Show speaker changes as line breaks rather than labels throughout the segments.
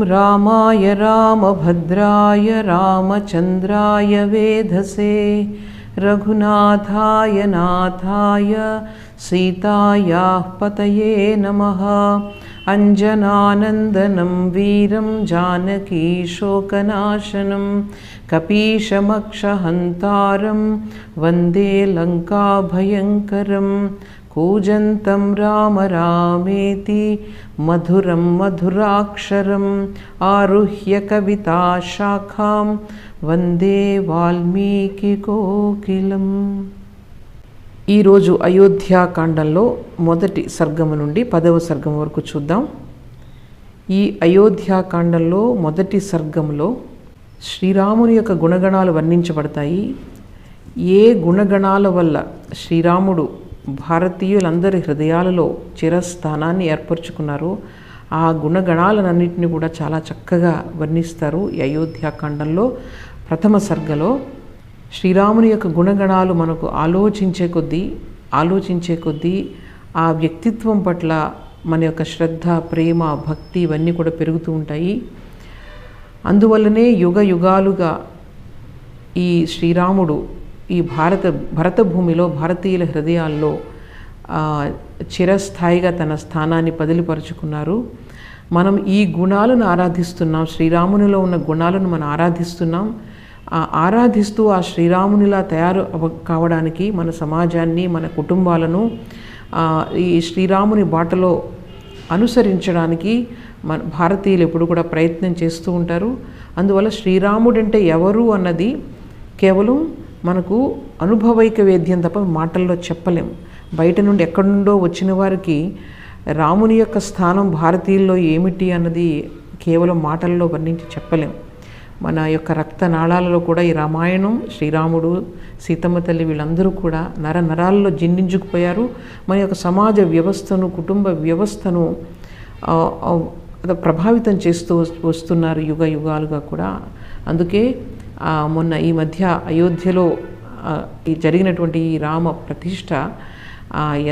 रामाय रामभद्राय रामचन्द्राय वेधसे रघुनाथाय नाथाय सीतायाः पतये नमः। अंजनानन्दनं वीरं जानकीशोकनाशनं कपीशमक्षहन्तारं वन्दे लङ्काभयङ्करं। कूजन्तं राम रामेति मधुरं मधुराक्षरम् आरुह्य कविताशाखां वन्दे వాల్మీకికోకిలం। ఈరోజు అయోధ్యాకాండంలో మొదటి సర్గము నుండి 10వ సర్గం వరకు చూద్దాం. ఈ అయోధ్యాకాండంలో మొదటి సర్గంలో శ్రీరాముని యొక్క గుణగణాలు వర్ణించబడతాయి. ఏ గుణగణాల వల్ల శ్రీరాముడు భారతీయులందరి హృదయాలలో చిరస్థానాన్ని ఏర్పరచుకున్నారో ఆ గుణగణాలన్నింటినీ కూడా చాలా చక్కగా వర్ణిస్తారు. ఈ అయోధ్యాకాండంలో ప్రథమ సర్గలో శ్రీరాముని యొక్క గుణగణాలు మనకు ఆలోచించే కొద్దీ ఆ వ్యక్తిత్వం పట్ల మన యొక్క శ్రద్ధ, ప్రేమ, భక్తి ఇవన్నీ కూడా పెరుగుతూ ఉంటాయి. అందువల్లనే యుగ యుగాలుగా ఈ శ్రీరాముడు ఈ భరత భూమిలో భారతీయుల హృదయాల్లో చిరస్థాయిగా తన స్థానాన్ని పదిలిపరుచుకున్నారు. మనం ఈ గుణాలను ఆరాధిస్తున్నాం, శ్రీరామునిలో ఉన్న గుణాలను మనం ఆరాధిస్తున్నాం. ఆరాధిస్తూ ఆ శ్రీరామునిలా తయారు కావడానికి మన సమాజాన్ని, మన కుటుంబాలను ఈ శ్రీరాముని బాటలో అనుసరించడానికి మన భారతీయులు ఎప్పుడు కూడా ప్రయత్నం చేస్తూ ఉంటారు. అందువల్ల శ్రీరాముడంటే ఎవరు అన్నది కేవలం మనకు అనుభవైక వేద్యం తప్ప మాటల్లో చెప్పలేం. బయట నుండి ఎక్కడి నుండో వచ్చిన వారికి రాముని యొక్క స్థానం భారతీయుల్లో ఏమిటి అన్నది కేవలం మాటల్లో వర్ణించి చెప్పలేం. మన యొక్క రక్తనాళాలలో కూడా ఈ రామాయణం, శ్రీరాముడు, సీతమ్మ తల్లి వీళ్ళందరూ కూడా నరాల్లో జిన్నించుకుపోయారు. మన యొక్క సమాజ వ్యవస్థను, కుటుంబ వ్యవస్థను ప్రభావితం చేస్తూ వస్తున్నారు యుగ యుగాలుగా కూడా. అందుకే మొన్న ఈ మధ్య అయోధ్యలో జరిగినటువంటి ఈ రామ ప్రతిష్ఠ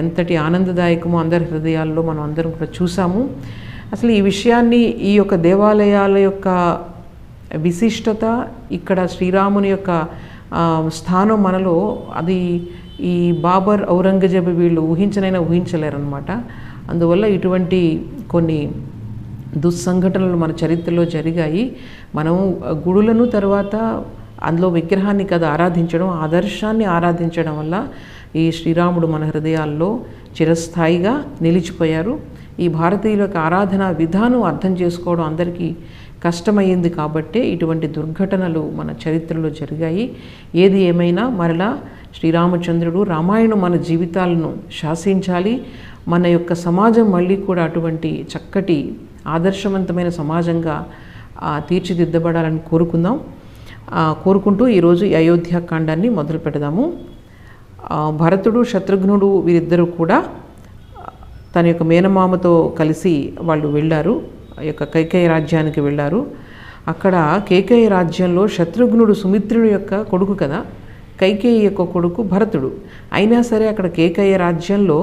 ఎంతటి ఆనందదాయకమో అందరి హృదయాల్లో మనం అందరం కూడా చూసాము. అసలు ఈ విషయాన్ని, ఈ యొక్క దేవాలయాల యొక్క విశిష్టత, ఇక్కడ శ్రీరాముని యొక్క స్థానం మనలో అది ఈ బాబర్, ఔరంగజేబు వీళ్ళు ఊహించలేరన్నమాట. అందువల్ల ఇటువంటి కొన్ని దుస్సంఘటనలు మన చరిత్రలో జరిగాయి. మనం గుడులను తర్వాత అందులో విగ్రహాన్ని కదా ఆరాధించడం, ఆదర్శాన్ని ఆరాధించడం వల్ల ఈ శ్రీరాముడు మన హృదయాల్లో చిరస్థాయిగా నిలిచిపోయారు. ఈ భారతీయుల యొక్క ఆరాధన విధానం అర్థం చేసుకోవడం అందరికీ కష్టమైంది కాబట్టే ఇటువంటి దుర్ఘటనలు మన చరిత్రలో జరిగాయి. ఏది ఏమైనా మరలా శ్రీరామచంద్రుడు, రామాయణం మన జీవితాలను శాసించాలి. మన యొక్క సమాజం మళ్ళీ కూడా అటువంటి చక్కటి ఆదర్శవంతమైన సమాజంగా తీర్చిదిద్దబడాలని కోరుకుంటూ ఈరోజు ఈ అయోధ్యాకాండాన్ని మొదలు పెడదాము. భరతుడు, శత్రుఘ్నుడు వీరిద్దరూ కూడా తన యొక్క మేనమామతో కలిసి వాళ్ళు వెళ్ళారు, ఆ యొక్క కైకేయి రాజ్యానికి వెళ్ళారు. అక్కడ కేకేయి రాజ్యంలో శత్రుఘ్నుడు సుమిత్రుడి యొక్క కొడుకు కదా, కైకేయి యొక్క కొడుకు భరతుడు. అయినా సరే అక్కడ కేకేయి రాజ్యంలో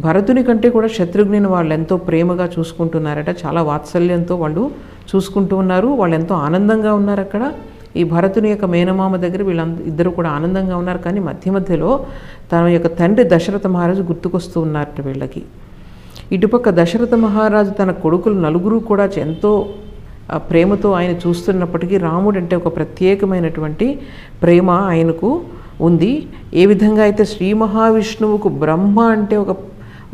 భరతుని కంటే కూడా శత్రుఘ్నుని వాళ్ళు ఎంతో ప్రేమగా చూసుకుంటున్నారట, చాలా వాత్సల్యంతో వాళ్ళు చూసుకుంటూ ఉన్నారు. వాళ్ళు ఎంతో ఆనందంగా ఉన్నారు అక్కడ. ఈ భరతుని యొక్క మేనమామ దగ్గర వీళ్ళిద్దరూ కూడా ఆనందంగా ఉన్నారు. కానీ మధ్యలో తన యొక్క తండ్రి దశరథ మహారాజు గుర్తుకొస్తూ ఉన్నారట వీళ్ళకి. ఇటుపక్క దశరథ మహారాజు తన కొడుకులు నలుగురు కూడా ఎంతో ప్రేమతో ఆయన చూస్తున్నప్పటికీ రాముడు అంటే ఒక ప్రత్యేకమైనటువంటి ప్రేమ ఆయనకు ఉంది. ఏ విధంగా అయితే శ్రీ మహావిష్ణువుకు బ్రహ్మ అంటే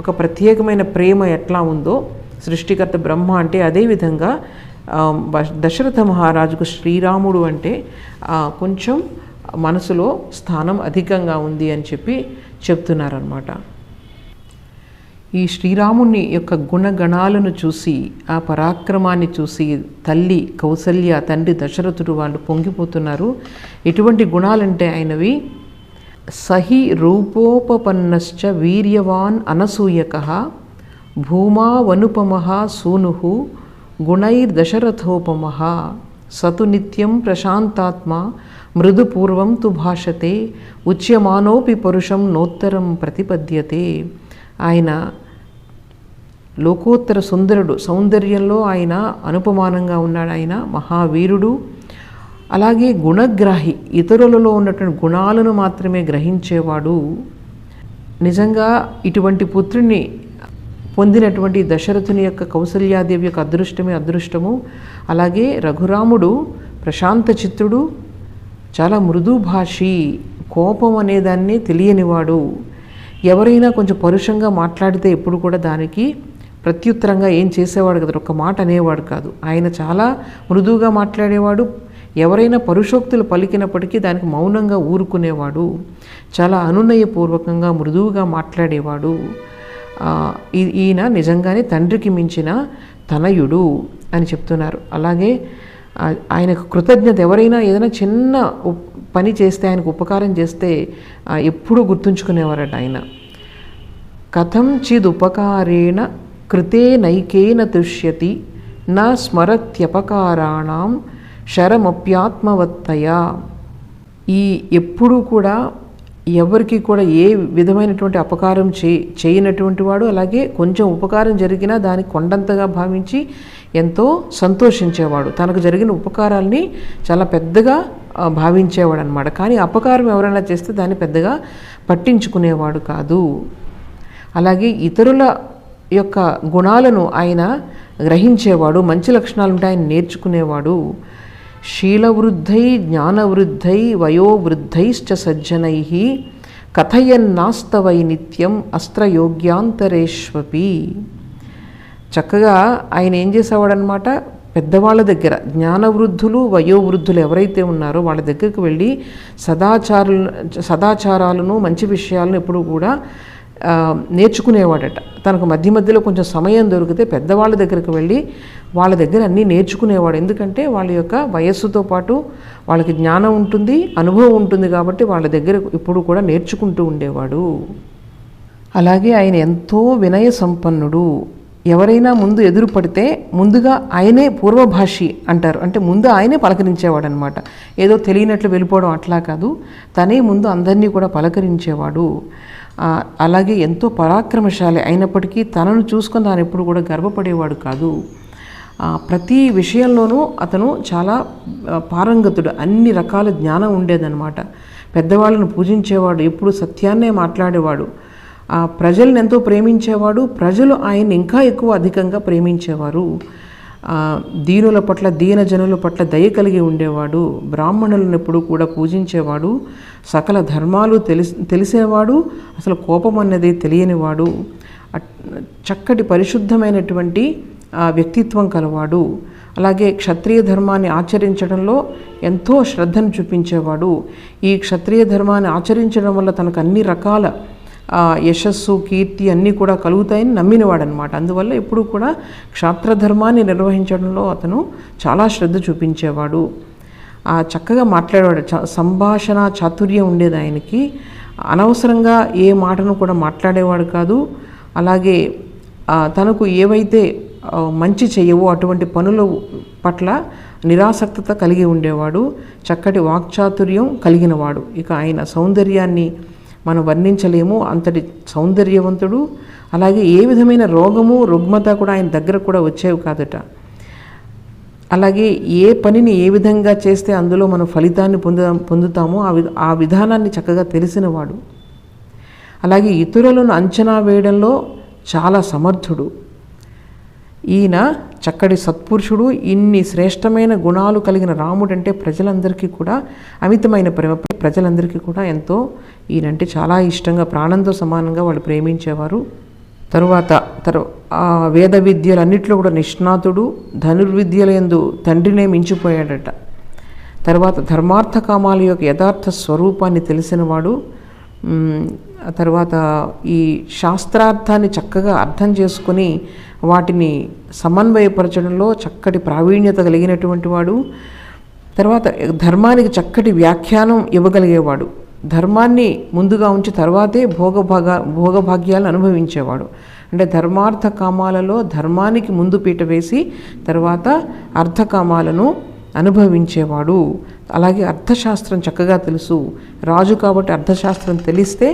ఒక ప్రత్యేకమైన ప్రేమ ఎట్లా ఉందో, సృష్టికర్త బ్రహ్మ అంటే, అదేవిధంగా దశరథ మహారాజుకు శ్రీరాముడు అంటే కొంచెం మనసులో స్థానం అధికంగా ఉంది అని చెప్తున్నారన్నమాట. ఈ శ్రీరాముని యొక్క గుణగణాలను చూసి, ఆ పరాక్రమాన్ని చూసి తల్లి కౌసల్య, తండ్రి దశరథుడు వాళ్ళు పొంగిపోతున్నారు. ఎటువంటి గుణాలంటే ఆయనవి: సహి రూపోపపన్నశ్చ వీర్యవాన్ అనసూయకః భూమావనుపమః సూనుః గుణైర్దశరథోపమః సతు నిత్యం ప్రశాంతాత్మ మృదుపూర్వం తు భాషతే ఉచ్యమానోపి పరుషం నోత్తరం ప్రతిపద్యతే. ఆయన లోకోత్తర సుందరుడు, సౌందర్యంలో ఆయన అనుపమానంగా ఉన్నాడు. ఆయన మహావీరుడు, అలాగే గుణగ్రాహి, ఇతరులలో ఉన్నటువంటి గుణాలను మాత్రమే గ్రహించేవాడు. నిజంగా ఇటువంటి పుత్రుని పొందినటువంటి దశరథుని యొక్క కౌసల్యాదేవి యొక్క అదృష్టమే అదృష్టము. అలాగే రఘురాముడు ప్రశాంత చిత్తుడు, చాలా మృదుభాషి, కోపం అనేదాన్ని తెలియనివాడు. ఎవరైనా కొంచెం పరుషంగా మాట్లాడితే ఎప్పుడు కూడా దానికి ప్రత్యుత్తరంగా ఏం చేసేవాడు కదా, ఒక్క మాట అనేవాడు కాదు. ఆయన చాలా మృదువుగా మాట్లాడేవాడు. ఎవరైనా పరుషోక్తులు పలికినప్పటికీ దానికి మౌనంగా ఊరుకునేవాడు. చాలా అనునయపూర్వకంగా మృదువుగా మాట్లాడేవాడు. ఈయన నిజంగానే తండ్రికి మించిన తనయుడు అని చెప్తున్నారు. అలాగే ఆయనకు కృతజ్ఞత, ఎవరైనా ఏదైనా చిన్న పని చేస్తే, ఆయనకు ఉపకారం చేస్తే ఎప్పుడూ గుర్తుంచుకునేవారట ఆయన. కథం చిదుపకారేణ కృతే నైకేన తుష్యతి నా స్మరత్యపకారాణం శరమప్యాత్మవత్తయా. ఈ ఎప్పుడూ కూడా ఎవరికి కూడా ఏ విధమైనటువంటి అపకారం చేయనటువంటి వాడు, అలాగే కొంచెం ఉపకారం జరిగినా దాన్ని కొండంతగా భావించి ఎంతో సంతోషించేవాడు. తనకు జరిగిన ఉపకారాల్ని చాలా పెద్దగా భావించేవాడు అనమాట. కానీ అపకారం ఎవరైనా చేస్తే దాన్ని పెద్దగా పట్టించుకునేవాడు కాదు. అలాగే ఇతరుల యొక్క గుణాలను ఆయన గ్రహించేవాడు, మంచి లక్షణాలు ఉంటే ఆయన నేర్చుకునేవాడు. శీలవృద్ధై జ్ఞానవృద్ధై వయోవృద్ధైశ్చ సజ్జనై కథయన్నాస్తవై నిత్యం అస్త్రయోగ్యాంతరేష్వపి. చక్కగా ఆయన ఏం చేసేవాడనమాట, పెద్దవాళ్ళ దగ్గర, జ్ఞానవృద్ధులు వయోవృద్ధులు ఎవరైతే ఉన్నారో వాళ్ళ దగ్గరికి వెళ్ళి సదాచారాలను మంచి విషయాలను ఎప్పుడు కూడా నేర్చుకునేవాడట. తనకు మధ్య మధ్యలో కొంచెం సమయం దొరికితే పెద్దవాళ్ళ దగ్గరికి వెళ్ళి వాళ్ళ దగ్గర అన్నీ నేర్చుకునేవాడు. ఎందుకంటే వాళ్ళ యొక్క వయస్సుతో పాటు వాళ్ళకి జ్ఞానం ఉంటుంది, అనుభవం ఉంటుంది కాబట్టి వాళ్ళ దగ్గర ఇప్పుడు కూడా నేర్చుకుంటూ ఉండేవాడు. అలాగే ఆయన ఎంతో వినయ సంపన్నుడు. ఎవరైనా ముందు ఎదురు పడితే ముందుగా ఆయనే పూర్వభాషి అంటారు, అంటే ముందు ఆయనే పలకరించేవాడు అనమాట. ఏదో తెలియనట్లు వెళ్ళిపోవడం అట్లా కాదు, తనే ముందు అందరినీ కూడా పలకరించేవాడు. అలాగే ఎంతో పరాక్రమశాలి అయినప్పటికీ తనను చూసుకొని తాను ఎప్పుడు కూడా గర్వపడేవాడు కాదు. ప్రతి విషయంలోనూ అతను చాలా పారంగతుడు, అన్ని రకాల జ్ఞానం ఉండేదన్నమాట. పెద్దవాళ్ళను పూజించేవాడు, ఎప్పుడు సత్యాన్నే మాట్లాడేవాడు. ప్రజలను ఎంతో ప్రేమించేవాడు, ప్రజలు ఆయన్ని ఇంకా ఎక్కువ అధికంగా ప్రేమించేవారు. దీనుల పట్ల, దీనజనుల పట్ల దయ కలిగి ఉండేవాడు. బ్రాహ్మణులను ఎప్పుడు కూడా పూజించేవాడు. సకల ధర్మాలు తెలిసేవాడు, అసలు కోపం అన్నది తెలియనివాడు. చక్కటి పరిశుద్ధమైనటువంటి వ్యక్తిత్వం కలవాడు. అలాగే క్షత్రియ ధర్మాన్ని ఆచరించడంలో ఎంతో శ్రద్ధను చూపించేవాడు. ఈ క్షత్రియ ధర్మాన్ని ఆచరించడం వల్ల తనకు అన్ని రకాల యశస్సు, కీర్తి అన్నీ కూడా కలుగుతాయని నమ్మినవాడనమాట. అందువల్ల ఎప్పుడు కూడా క్షాత్రధర్మాన్ని నిర్వహించడంలో అతను చాలా శ్రద్ధ చూపించేవాడు. చక్కగా మాట్లాడేవాడు, సంభాషణ చాతుర్యం ఉండేది ఆయనకి. అనవసరంగా ఏ మాటను కూడా మాట్లాడేవాడు కాదు. అలాగే తనకు ఏవైతే మంచి చేయవో అటువంటి పనుల పట్ల నిరాసక్తత కలిగి ఉండేవాడు. చక్కటి వాక్చాతుర్యం కలిగినవాడు. ఇక ఆయన సౌందర్యాన్ని మనం వర్ణించలేము, అంతటి సౌందర్యవంతుడు. అలాగే ఏ విధమైన రోగము, రుగ్మత కూడా ఆయన దగ్గర కూడా వచ్చేవి కాదట. అలాగే ఏ పనిని ఏ విధంగా చేస్తే అందులో మనం ఫలితాన్ని పొందుతామో ఆ విధానాన్ని చక్కగా తెలిసినవాడు. అలాగే ఇతరులను అంచనా వేయడంలో చాలా సమర్థుడు. ఈయన చక్కటి సత్పురుషుడు. ఇన్ని శ్రేష్టమైన గుణాలు కలిగిన రాముడంటే ప్రజలందరికీ కూడా అమితమైన ప్రేమ, ప్రజలందరికీ కూడా ఎంతో ఈయనంటే చాలా ఇష్టంగా, ప్రాణంతో సమానంగా వాళ్ళు ప్రేమించేవారు. తరువాత వేద విద్యలన్నింటిలో కూడా నిష్ణాతుడు. ధనుర్విద్యలందు తండ్రినే మించిపోయాడట. తర్వాత ధర్మార్థ కామాల యొక్క యథార్థ స్వరూపాన్ని తెలిసినవాడు. తర్వాత ఈ శాస్త్రార్థాన్ని చక్కగా అర్థం చేసుకొని వాటిని సమన్వయపరచడంలో చక్కటి ప్రావీణ్యత కలిగినటువంటి వాడు. తర్వాత ధర్మానికి చక్కటి వ్యాఖ్యానం ఇవ్వగలిగేవాడు. ధర్మాన్ని ముందుగా ఉంచి తర్వాతే భోగభాగ్యాలను అనుభవించేవాడు. అంటే ధర్మార్థ కామాలలో ధర్మానికి ముందు పీట వేసి తర్వాత అర్థకామాలను అనుభవించేవాడు. అలాగే అర్థశాస్త్రం చక్కగా తెలుసు. రాజు కాబట్టి అర్థశాస్త్రం తెలిస్తే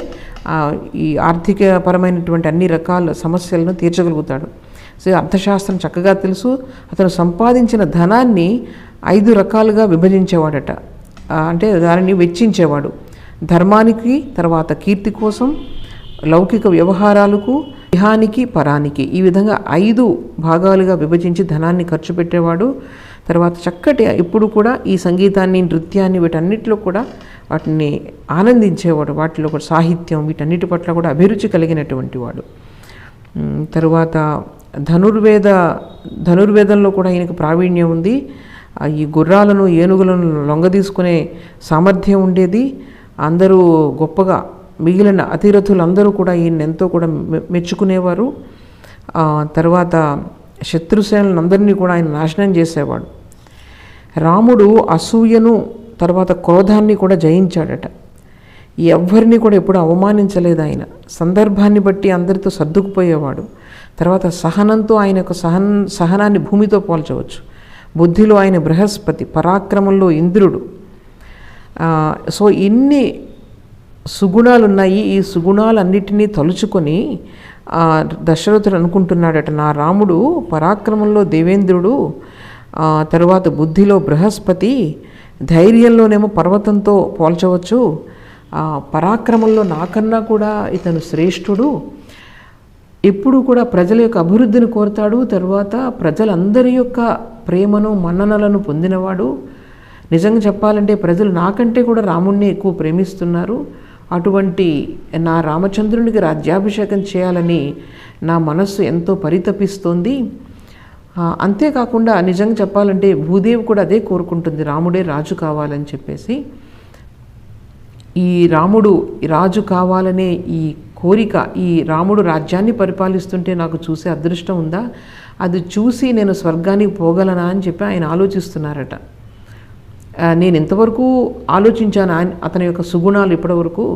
ఈ ఆర్థికపరమైనటువంటి అన్ని రకాల సమస్యలను తీర్చగలుగుతాడు. సో అర్థశాస్త్రం చక్కగా తెలుసు. అతను సంపాదించిన ధనాన్ని 5 రకాలుగా విభజించేవాడట. అంటే దానిని వెచ్చించేవాడు. ధర్మానికి, తర్వాత కీర్తి కోసం, లౌకిక వ్యవహారాలకు, ఇహానికి, పరానికి, ఈ విధంగా 5 భాగాలుగా విభజించి ధనాన్ని ఖర్చు పెట్టేవాడు. తర్వాత చక్కటి ఇప్పుడు కూడా ఈ సంగీతాన్ని, నృత్యాన్ని, వీటన్నిటిలో కూడా వాటిని ఆనందించేవాడు. వాటిలో కూడా సాహిత్యం, వీటన్నిటి పట్ల కూడా అభిరుచి కలిగినటువంటి వాడు. తరువాత ధనుర్వేదంలో కూడా ఈయనకు ప్రావీణ్యం ఉంది. ఈ గుర్రాలను, ఏనుగులను లొంగదీసుకునే సామర్థ్యం ఉండేది. అందరూ గొప్పగా, మిగిలిన అతిరథులందరూ కూడా ఈయన ఎంతో కూడా మెచ్చుకునేవారు. తర్వాత శత్రుసేనలను అందరినీ కూడా ఆయన నాశనం చేసేవాడు. రాముడు అసూయను, తర్వాత క్రోధాన్ని కూడా జయించాడట. ఎవ్వరిని కూడా ఎప్పుడు అవమానించలేదు ఆయన. సందర్భాన్ని బట్టి అందరితో సర్దుకుపోయేవాడు. తర్వాత సహనంతో ఆయన యొక్క సహనాన్ని భూమితో పోల్చవచ్చు. బుద్ధిలో ఆయన బృహస్పతి, పరాక్రమంలో ఇంద్రుడు. సో ఇన్ని సుగుణాలు ఉన్నాయి. ఈ సుగుణాలన్నిటినీ తలుచుకొని దశరథుడు అనుకుంటున్నాడట, నా రాముడు పరాక్రమంలో దేవేంద్రుడు, తర్వాత బుద్ధిలో బృహస్పతి, ధైర్యంలోనేమో పర్వతంతో పోల్చవచ్చు, పరాక్రమంలో నాకన్నా కూడా ఇతను శ్రేష్ఠుడు, ఎప్పుడు కూడా ప్రజల యొక్క అభివృద్ధిని కోరుతాడు, తర్వాత ప్రజలందరి యొక్క ప్రేమను, మన్ననలను పొందినవాడు. నిజంగా చెప్పాలంటే ప్రజలు నాకంటే కూడా రాముణ్ణి ఎక్కువ ప్రేమిస్తున్నారు. అటువంటి నా రామచంద్రునికి రాజ్యాభిషేకం చేయాలని నా మనస్సు ఎంతో పరితపిస్తోంది. అంతేకాకుండా నిజంగా చెప్పాలంటే భూదేవి కూడా అదే కోరుకుంటుంది, రాముడే రాజు కావాలని చెప్పేసి. ఈ రాముడు రాజు కావాలనే ఈ కోరిక, ఈ రాముడు రాజ్యాన్ని పరిపాలిస్తుంటే నాకు చూసే అదృష్టం ఉందా, అది చూసి నేను స్వర్గానికి పోగలనా అని చెప్పి ఆయన ఆలోచిస్తున్నారట. నేను ఇంతవరకు ఆలోచించాను అతని యొక్క సుగుణాలు ఇప్పటివరకు.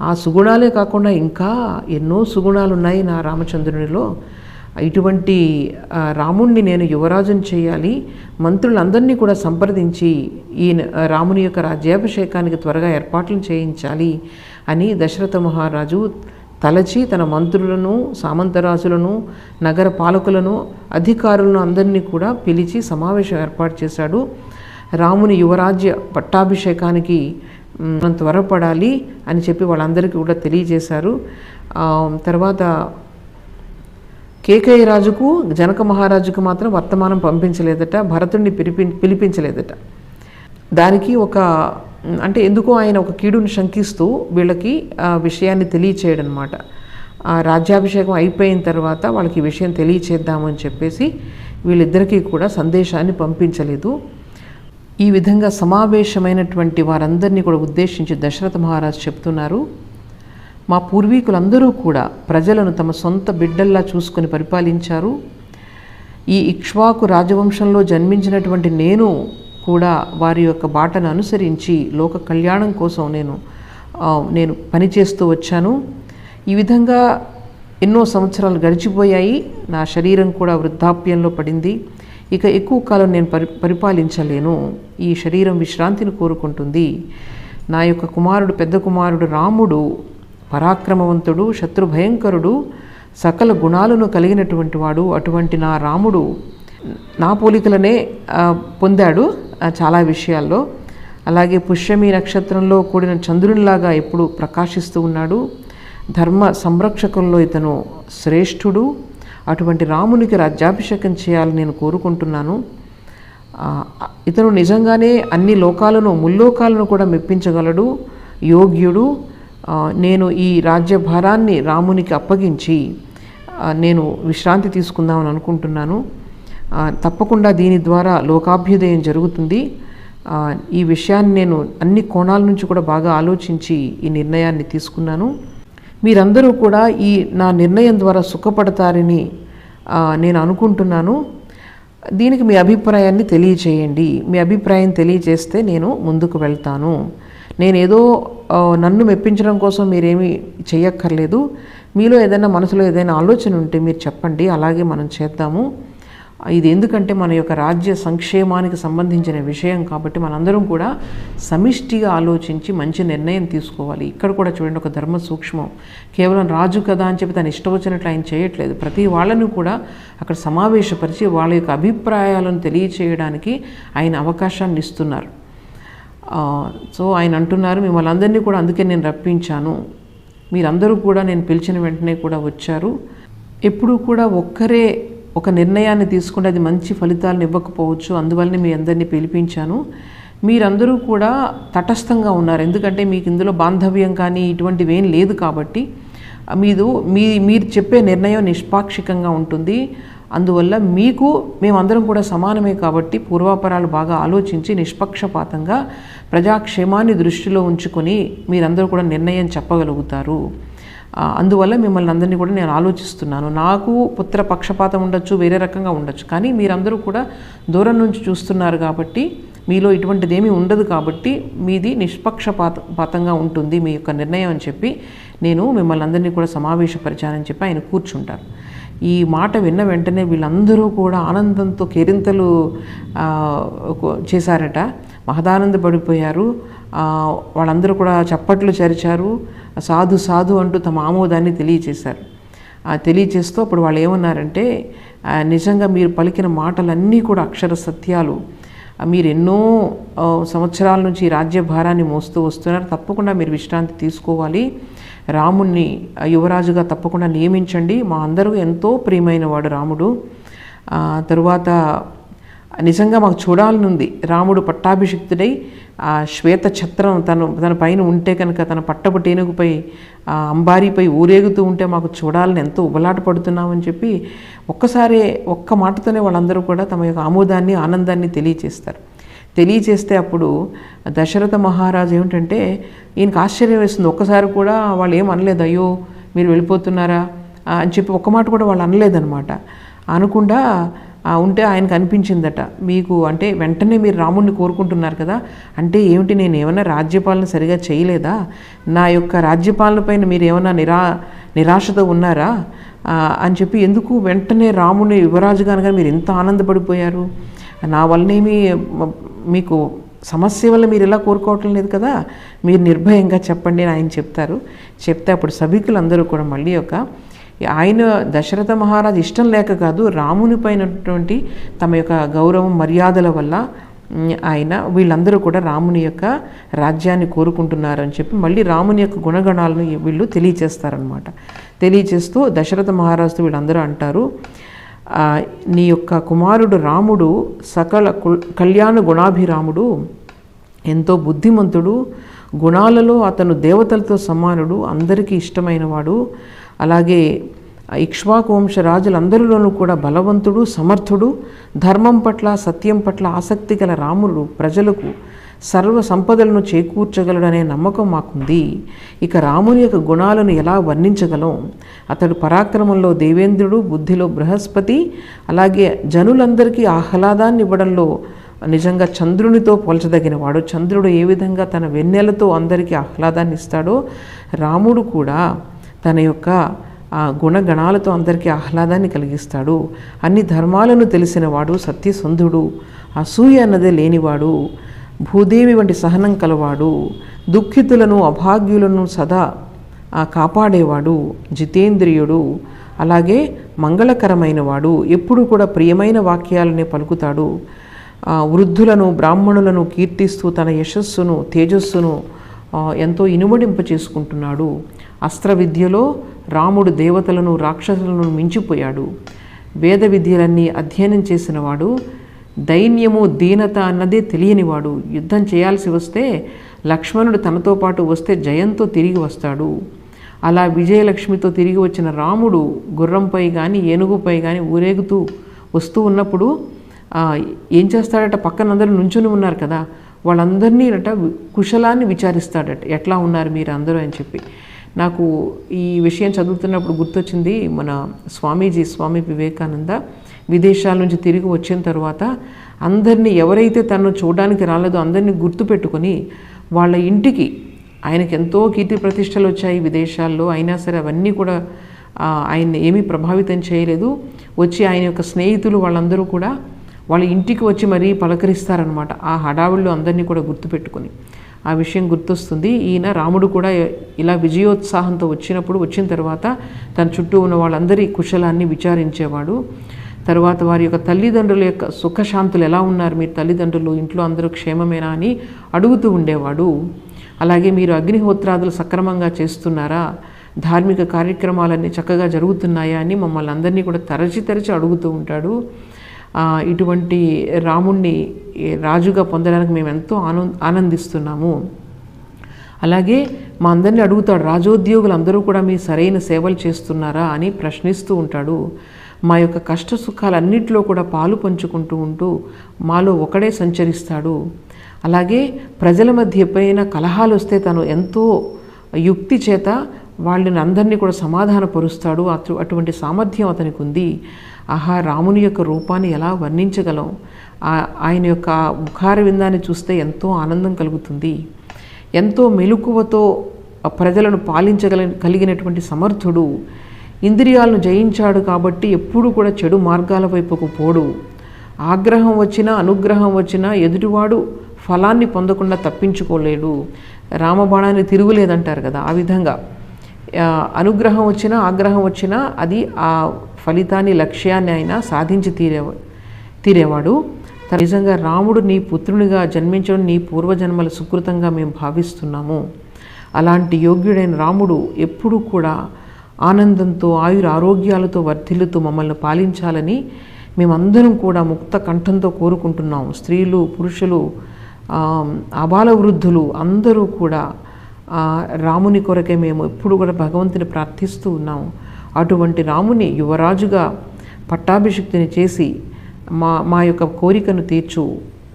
ఆ సుగుణాలే కాకుండా ఇంకా ఎన్నో సుగుణాలు ఉన్నాయి నా రామచంద్రునిలో. ఇటువంటి రాముణ్ణి నేను యువరాజుని చేయాలి, మంత్రులందరినీ కూడా సంప్రదించి ఈ రాముని యొక్క రాజ్యాభిషేకానికి త్వరగా ఏర్పాట్లు చేయించాలి అని దశరథ మహారాజు తలచి తన మంత్రులను, సామంతరాజులను, నగర పాలకులను, అధికారులను అందరినీ కూడా పిలిచి సమావేశం ఏర్పాటు చేశాడు. రాముని యువరాజ్య పట్టాభిషేకానికి మనం త్వరపడాలి అని చెప్పి వాళ్ళందరికీ కూడా తెలియజేశారు. తర్వాత కేకయ్య రాజుకు, జనక మహారాజుకు మాత్రం వర్తమానం పంపించలేదట, భరతుడిని పిలిపించలేదట. దానికి అంటే ఎందుకో ఆయన ఒక కీడుని శంకిస్తూ వీళ్ళకి ఆ విషయాన్ని తెలియచేయడం అనమాట. ఆ రాజ్యాభిషేకం అయిపోయిన తర్వాత వాళ్ళకి ఈ విషయం తెలియచేద్దామని చెప్పేసి వీళ్ళిద్దరికీ కూడా సందేశాన్ని పంపించలేదు. ఈ విధంగా సమావేశమైనటువంటి వారందరినీ కూడా ఉద్దేశించి దశరథ మహారాజు చెప్తున్నారు, మా పూర్వీకులందరూ కూడా ప్రజలను తమ సొంత బిడ్డల్లా చూసుకొని పరిపాలించారు. ఈ ఇక్ష్వాకు రాజవంశంలో జన్మించినటువంటి నేను కూడా వారి యొక్క బాటను అనుసరించి లోక కళ్యాణం కోసం నేను పనిచేస్తూ వచ్చాను. ఈ విధంగా ఎన్నో సంవత్సరాలు గడిచిపోయాయి. నా శరీరం కూడా వృద్ధాప్యంలో పడింది. ఇక ఎక్కువ కాలం నేను పరిపాలించలేను. ఈ శరీరం విశ్రాంతిని కోరుకుంటుంది. నా యొక్క పెద్ద కుమారుడు రాముడు పరాక్రమవంతుడు, శత్రు భయంకరుడు, సకల గుణాలను కలిగినటువంటి వాడు. అటువంటి నా రాముడు నా పోలికలనే పొందాడు చాలా విషయాల్లో. అలాగే పుష్యమి నక్షత్రంలో కూడిన చంద్రునిలాగా ఎప్పుడు ప్రకాశిస్తూ ఉన్నాడు. ధర్మ సంరక్షకుల్లో ఇతను శ్రేష్ఠుడు. అటువంటి రామునికి రాజ్యాభిషేకం చేయాలని నేను కోరుకుంటున్నాను. ఇతను నిజంగానే అన్ని లోకాలను, ముల్లోకాలను కూడా మెప్పించగలడు, యోగ్యుడు. నేను ఈ రాజ్యభారాన్ని రామునికి అప్పగించి నేను విశ్రాంతి తీసుకుందామని అనుకుంటున్నాను. తప్పకుండా దీని ద్వారా లోకాభ్యుదయం జరుగుతుంది. ఈ విషయాన్ని నేను అన్ని కోణాల నుంచి కూడా బాగా ఆలోచించి ఈ నిర్ణయాన్ని తీసుకున్నాను. మీరందరూ కూడా ఈ నా నిర్ణయం ద్వారా సుఖపడతారని నేను అనుకుంటున్నాను. దీనికి మీ అభిప్రాయాన్ని తెలియచేయండి. మీ అభిప్రాయం తెలియజేస్తే నేను ముందుకు వెళ్తాను. నేనేదో నన్ను మెప్పించడం కోసం మీరేమీ చేయక్కర్లేదు. మీలో ఏదైనా మనసులో ఏదైనా ఆలోచన ఉంటే మీరు చెప్పండి, అలాగే మనం చేద్దాము. ఇది ఎందుకంటే మన యొక్క రాజ్య సంక్షేమానికి సంబంధించిన విషయం కాబట్టి మనందరం కూడా సమిష్టిగా ఆలోచించి మంచి నిర్ణయం తీసుకోవాలి. ఇక్కడ కూడా చూడండి, ఒక ధర్మ సూక్ష్మం. కేవలం రాజు కదా అని చెప్పి తను ఇష్టం వచ్చినట్లు ఆయన చేయట్లేదు. ప్రతి వాళ్ళను కూడా అక్కడ సమావేశపరిచి వాళ్ళ యొక్క అభిప్రాయాలను తెలియచేయడానికి ఆయన అవకాశాన్ని ఇస్తున్నారు. సో ఆయన అంటున్నారు, మిమ్మల్ని అందరినీ కూడా అందుకే నేను రప్పించాను, మీరందరూ కూడా నేను పిలిచిన వెంటనే కూడా వచ్చారు. ఎప్పుడూ కూడా ఒక్కరే ఒక నిర్ణయాన్ని తీసుకుంటే అది మంచి ఫలితాలను ఇవ్వకపోవచ్చు, అందువల్లనే మీ అందరినీ పిలిపించాను. మీరందరూ కూడా తటస్థంగా ఉన్నారు, ఎందుకంటే మీకు ఇందులో బాంధవ్యం కానీ ఇటువంటివి ఏం లేదు కాబట్టి మీరు చెప్పే నిర్ణయం నిష్పాక్షికంగా ఉంటుంది. అందువల్ల మీకు మేమందరం కూడా సమానమే కాబట్టి పూర్వాపరాలు బాగా ఆలోచించి నిష్పక్షపాతంగా ప్రజాక్షేమాన్ని దృష్టిలో ఉంచుకొని మీరందరూ కూడా నిర్ణయం చెప్పగలుగుతారు. అందువల్ల మిమ్మల్ని అందరినీ కూడా నేను ఆలోచిస్తున్నాను. నాకు పుత్ర పక్షపాతం ఉండొచ్చు, వేరే రకంగా ఉండొచ్చు, కానీ మీరందరూ కూడా దూరం నుంచి చూస్తున్నారు కాబట్టి మీలో ఇటువంటిదేమీ ఉండదు కాబట్టి మీది నిష్పక్షపాతంగా ఉంటుంది మీ యొక్క నిర్ణయం అని చెప్పి నేను మిమ్మల్ని అందరినీ కూడా సమావేశపరిచానని చెప్పి ఆయన కూర్చుంటారు. ఈ మాట విన్న వెంటనే వీళ్ళందరూ కూడా ఆనందంతో కేరింతలు చేశారట, మహదానందపడిపోయారు. వాళ్ళందరూ కూడా చప్పట్లు చరిచారు, సాధు సాధు అంటూ తమ ఆమోదాన్ని తెలియచేశారు. తెలియచేస్తూ అప్పుడు వాళ్ళు ఏమన్నారంటే, నిజంగా మీరు పలికిన మాటలన్నీ కూడా అక్షర సత్యాలు, మీరు ఎన్నో సంవత్సరాల నుంచి ఈ రాజ్యభారాన్ని మోస్తూ వస్తున్నారు, తప్పకుండా మీరు విశ్రాంతి తీసుకోవాలి, రాముణ్ణి యువరాజుగా తప్పకుండా నియమించండి, మా అందరూ ఎంతో ప్రియమైన వాడు రాముడు. తరువాత నిజంగా మాకు చూడాలనుంది, రాముడు పట్టాభిషిక్తుడై ఆ శ్వేత ఛత్రం తన పైన ఉంటే కనుక, తన పట్టపు టేనుగుపై అంబారీపై ఊరేగుతూ ఉంటే మాకు చూడాలని ఎంతో ఉబలాట పడుతున్నామని చెప్పి ఒక్క మాటతోనే వాళ్ళందరూ కూడా తమ యొక్క ఆమోదాన్ని ఆనందాన్ని తెలియచేస్తే అప్పుడు దశరథ మహారాజు ఏమిటంటే, ఈయనకు ఆశ్చర్యం వేస్తుంది. ఒక్కసారి కూడా వాళ్ళు ఏం అనలేదు, అయ్యో మీరు వెళ్ళిపోతున్నారా అని చెప్పి ఒక్క మాట కూడా వాళ్ళు అనలేదన్నమాట. అనకుండా ఉంటే ఆయనకు అనిపించిందట, మీకు అంటే వెంటనే మీరు రాముడిని కోరుకుంటున్నారు కదా, అంటే ఏమిటి నేను ఏమైనా రాజ్యపాలన సరిగా చేయలేదా, నా యొక్క రాజ్యపాలన పైన మీరు ఏమైనా నిరాశతో ఉన్నారా అని చెప్పి ఎందుకు వెంటనే రాముని యువరాజుగా అనగా మీరు ఎంత ఆనందపడిపోయారు, నా వల్లనేమి మీకు సమస్య వల్ల మీరు ఇలా కోరుకోవటం లేదు కదా, మీరు నిర్భయంగా చెప్పండి అని ఆయన చెప్తే అప్పుడు సభికులందరూ కూడా మళ్ళీ ఆయన దశరథ మహారాజు ఇష్టం లేక కాదు, రాముని పైనటువంటి తమ యొక్క గౌరవం మర్యాదల వల్ల వీళ్ళందరూ కూడా రాముని యొక్క రాజ్యాన్ని కోరుకుంటున్నారు అని చెప్పి మళ్ళీ రాముని యొక్క గుణగణాలను వీళ్ళు తెలియచేస్తారనమాట. తెలియచేస్తూ దశరథ మహారాజుతో వీళ్ళందరూ అంటారు, నీ యొక్క కుమారుడు రాముడు సకల కళ్యాణ గుణాభిరాముడు, ఎంతో బుద్ధిమంతుడు, గుణాలలో అతను దేవతలతో సమానుడు, అందరికీ ఇష్టమైనవాడు. అలాగే ఇక్ష్వాకు వంశ రాజులందరిలోనూ కూడా బలవంతుడు, సమర్థుడు, ధర్మం పట్ల సత్యం పట్ల ఆసక్తి గల రాముడు ప్రజలకు సర్వ సంపదలను చేకూర్చగలడనే నమ్మకం మాకుంది. ఇక రాముని యొక్క గుణాలను ఎలా వర్ణించగలం, అతడు పరాక్రమంలో దేవేంద్రుడు, బుద్ధిలో బృహస్పతి, అలాగే జనులందరికీ ఆహ్లాదాన్ని ఇవ్వడంలో నిజంగా చంద్రునితో పోల్చదగినవాడు. చంద్రుడు ఏ విధంగా తన వెన్నెలతో అందరికీ ఆహ్లాదాన్ని ఇస్తాడో రాముడు కూడా తన యొక్క గుణగణాలతో అందరికీ ఆహ్లాదాన్ని కలిగిస్తాడు. అన్ని ధర్మాలను తెలిసినవాడు, సత్యసంధుడు, అసూయ అన్నదే లేనివాడు, భూదేవి వంటి సహనం కలవాడు, దుఃఖితులను అభాగ్యులను సదా కాపాడేవాడు, జితేంద్రియుడు, అలాగే మంగళకరమైన వాడు, ఎప్పుడు కూడా ప్రియమైన వాక్యాలనే పలుకుతాడు, వృద్ధులను బ్రాహ్మణులను కీర్తిస్తూ తన యశస్సును తేజస్సును ఎంతో ఇనుమడింప చేసుకుంటున్నాడు. అస్త్ర విద్యలో రాముడు దేవతలను రాక్షసులను మించిపోయాడు. వేద విద్యలన్నీ అధ్యయనం చేసినవాడు, దైన్యము దీనత అన్నదే తెలియనివాడు. యుద్ధం చేయాల్సి వస్తే లక్ష్మణుడు తనతో పాటు వస్తే జయంతో తిరిగి వస్తాడు. అలా విజయలక్ష్మితో తిరిగి వచ్చిన రాముడు గుర్రంపై కానీ ఏనుగుపై కానీ ఊరేగుతూ వస్తూ ఉన్నప్పుడు ఏం చేస్తాడట, పక్కన అందరూ నుంచుని ఉన్నారు కదా, వాళ్ళందరినీ కుశలాన్ని విచారిస్తాడట, ఎట్లా ఉన్నారు మీరు అందరూ అని చెప్పి. నాకు ఈ విషయం చదువుతున్నప్పుడు గుర్తొచ్చింది, మన స్వామి వివేకానంద విదేశాల నుంచి తిరిగి వచ్చిన తర్వాత అందరినీ ఎవరైతే తను చూడడానికి రాలేదో అందరినీ గుర్తుపెట్టుకొని వాళ్ళ ఇంటికి, ఆయనకి ఎంతో కీర్తి ప్రతిష్టలు వచ్చాయి విదేశాల్లో, అయినా సరే అవన్నీ కూడా ఆయన్ని ఏమీ ప్రభావితం చేయలేదు. వచ్చి ఆయన యొక్క స్నేహితులు వాళ్ళందరూ కూడా వాళ్ళ ఇంటికి వచ్చి మరీ పలకరిస్తారనమాట. ఆ హడావిళ్ళు అందరినీ కూడా గుర్తుపెట్టుకొని ఆ విషయం గుర్తొస్తుంది. ఈయన రాముడు కూడా ఇలా విజయోత్సాహంతో వచ్చిన తర్వాత తన చుట్టూ ఉన్న వాళ్ళందరి కుశలాన్ని విచారించేవాడు. తర్వాత వారి యొక్క తల్లిదండ్రుల యొక్క సుఖశాంతులు ఎలా ఉన్నారు, మీరు తల్లిదండ్రులు ఇంట్లో అందరూ క్షేమమేనా అని అడుగుతూ ఉండేవాడు. అలాగే మీరు అగ్నిహోత్రాదులు సక్రమంగా చేస్తున్నారా, ధార్మిక కార్యక్రమాలన్నీ చక్కగా జరుగుతున్నాయా అని మమ్మల్ని అందరినీ కూడా తరచి అడుగుతూ ఉంటాడు. ఇటువంటి రాముణ్ణి రాజుగా పొందడానికి మేము ఎంతో ఆనందిస్తున్నాము. అలాగే మా అందరినీ అడుగుతాడు, రాజోద్యోగులు అందరూ కూడా మీ సరైన సేవలు చేస్తున్నారా అని ప్రశ్నిస్తూ ఉంటాడు. మా యొక్క కష్ట సుఖాలన్నింటిలో కూడా పాలు పంచుకుంటూ ఉంటూ మాలో ఒకడే సంచరిస్తాడు. అలాగే ప్రజల మధ్య ఎప్పుడైనా కలహాలు వస్తే తను ఎంతో యుక్తి చేత వాళ్ళని అందరినీ కూడా సమాధానపరుస్తాడు. అటువంటి సామర్థ్యం అతనికి ఉంది. ఆహా, రాముని యొక్క రూపాన్ని ఎలా వర్ణించగలం, ఆయన యొక్క ముఖార విందాన్ని చూస్తే ఎంతో ఆనందం కలుగుతుంది. ఎంతో మెలకువతో ప్రజలను కలిగినటువంటి సమర్థుడు. ఇంద్రియాలను జయించాడు కాబట్టి ఎప్పుడు కూడా చెడు మార్గాల వైపుకు పోడు. ఆగ్రహం వచ్చినా అనుగ్రహం వచ్చినా ఎదుటివాడు ఫలాన్ని పొందకుండా తప్పించుకోలేడు. రామబాణాన్ని తిరుగులేదంటారు కదా, ఆ విధంగా అనుగ్రహం వచ్చినా ఆగ్రహం వచ్చినా అది ఆ ఫలితాన్ని లక్ష్యాన్ని అయినా సాధించి తీరేవాడు. నిజంగా రాముడు నీ పుత్రునిగా జన్మించడం నీ పూర్వజన్మల సుకృతంగా మేము భావిస్తున్నాము. అలాంటి యోగ్యుడైన రాముడు ఎప్పుడూ కూడా ఆనందంతో ఆరోగ్యాలతో వర్ధిల్లుతూ మమ్మల్ని పాలించాలని మేమందరం కూడా ముక్త కంఠంతో కోరుకుంటున్నాం. స్త్రీలు, పురుషులు, అబాల వృద్ధులు అందరూ కూడా రాముని కొరకే మేము ఎప్పుడు కూడా భగవంతుని ప్రార్థిస్తూ ఉన్నాము. అటువంటి రాముని యువరాజుగా పట్టాభిషిక్తిని చేసి మా యొక్క కోరికను తీర్చు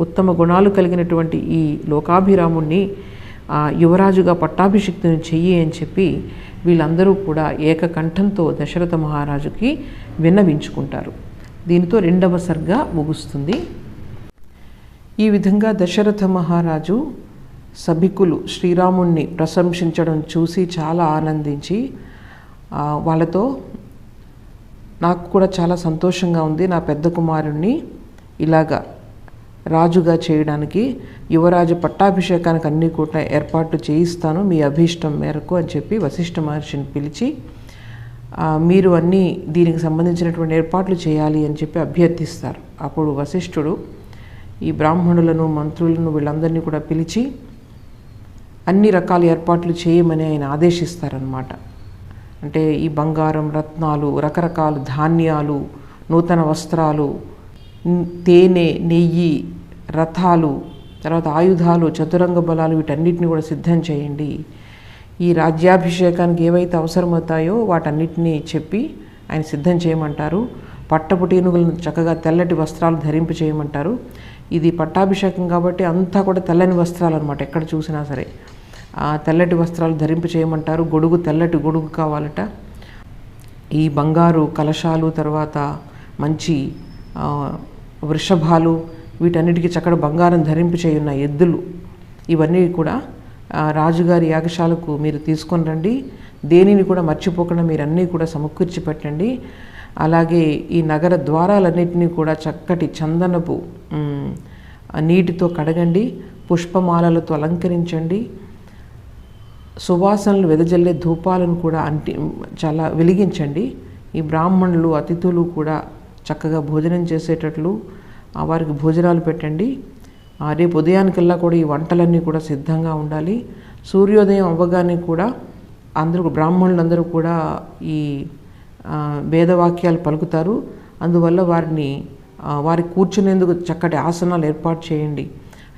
ఉత్తమ గుణాలు కలిగినటువంటి ఈ లోకాభిరాముణ్ణి యువరాజుగా పట్టాభిషిక్తిని చెయ్యి అని చెప్పి వీళ్ళందరూ కూడా ఏకకంఠంతో దశరథ మహారాజుకి విన్నవించుకుంటారు. దీనితో 2వ సర్గ ముగుస్తుంది. ఈ విధంగా దశరథ మహారాజు సభికులు శ్రీరాముణ్ణి ప్రశంసించడం చూసి చాలా ఆనందించి వాళ్ళతో, నాకు కూడా చాలా సంతోషంగా ఉంది, నా పెద్ద కుమారుణ్ణి ఇలాగా రాజుగా చేయడానికి, యువరాజు పట్టాభిషేకానికి అన్నీ కూడా ఏర్పాట్లు చేయిస్తాను మీ అభీష్టం మేరకు అని చెప్పి వశిష్ఠ మహర్షిని పిలిచి మీరు అన్నీ దీనికి సంబంధించినటువంటి ఏర్పాట్లు చేయాలి అని చెప్పి అభ్యర్థిస్తారు. అప్పుడు వశిష్ఠుడు ఈ బ్రాహ్మణులను, మంత్రులను వీళ్ళందరినీ కూడా పిలిచి అన్ని రకాల ఏర్పాట్లు చేయమని ఆయన ఆదేశిస్తారనమాట. అంటే ఈ బంగారం, రత్నాలు, రకరకాల ధాన్యాలు, నూతన వస్త్రాలు, తేనె, నెయ్యి, రథాలు, తర్వాత ఆయుధాలు, చతురంగ బలాలు వీటన్నిటిని కూడా సిద్ధం చేయండి. ఈ రాజ్యాభిషేకానికి ఏవైతే అవసరమవుతాయో వాటన్నిటినీ చెప్పి ఆయన సిద్ధం చేయమంటారు. పట్టపుటేనుగులను చక్కగా తెల్లటి వస్త్రాలు ధరింప చేయమంటారు. ఇది పట్టాభిషేకం కాబట్టి అంతా కూడా తెల్లని వస్త్రాలు అనమాట, ఎక్కడ చూసినా సరే తెల్లటి వస్త్రాలు ధరింప చేయమంటారు. గొడుగు, తెల్లటి గొడుగు కావాలట. ఈ బంగారు కలశాలు, తర్వాత మంచి వృషభాలు, వీటన్నిటికీ చక్కటి బంగారం ధరింప చేయున్న ఎద్దులు, ఇవన్నీ కూడా రాజుగారి యాగశాలకు మీరు తీసుకొని రండి. దేనిని కూడా మర్చిపోకుండా మీరు అన్నీ కూడా సమకూర్చి పెట్టండి. అలాగే ఈ నగర ద్వారాలన్నింటినీ కూడా చక్కటి చందనపు నీటితో కడగండి, పుష్పమాలలతో అలంకరించండి, సువాసనలు వెదజల్లే ధూపాలను కూడా చాలా వెలిగించండి. ఈ బ్రాహ్మణులు, అతిథులు కూడా చక్కగా భోజనం చేసేటట్లు వారికి భోజనాలు పెట్టండి. రేపు ఉదయానికల్లా కూడా ఈ వంటలన్నీ కూడా సిద్ధంగా ఉండాలి. సూర్యోదయం అవ్వగానే కూడా బ్రాహ్మణులందరూ కూడా ఈ వేదవాక్యాలు పలుకుతారు. అందువల్ల వారి కూర్చునేందుకు చక్కటి ఆసనాలు ఏర్పాటు చేయండి.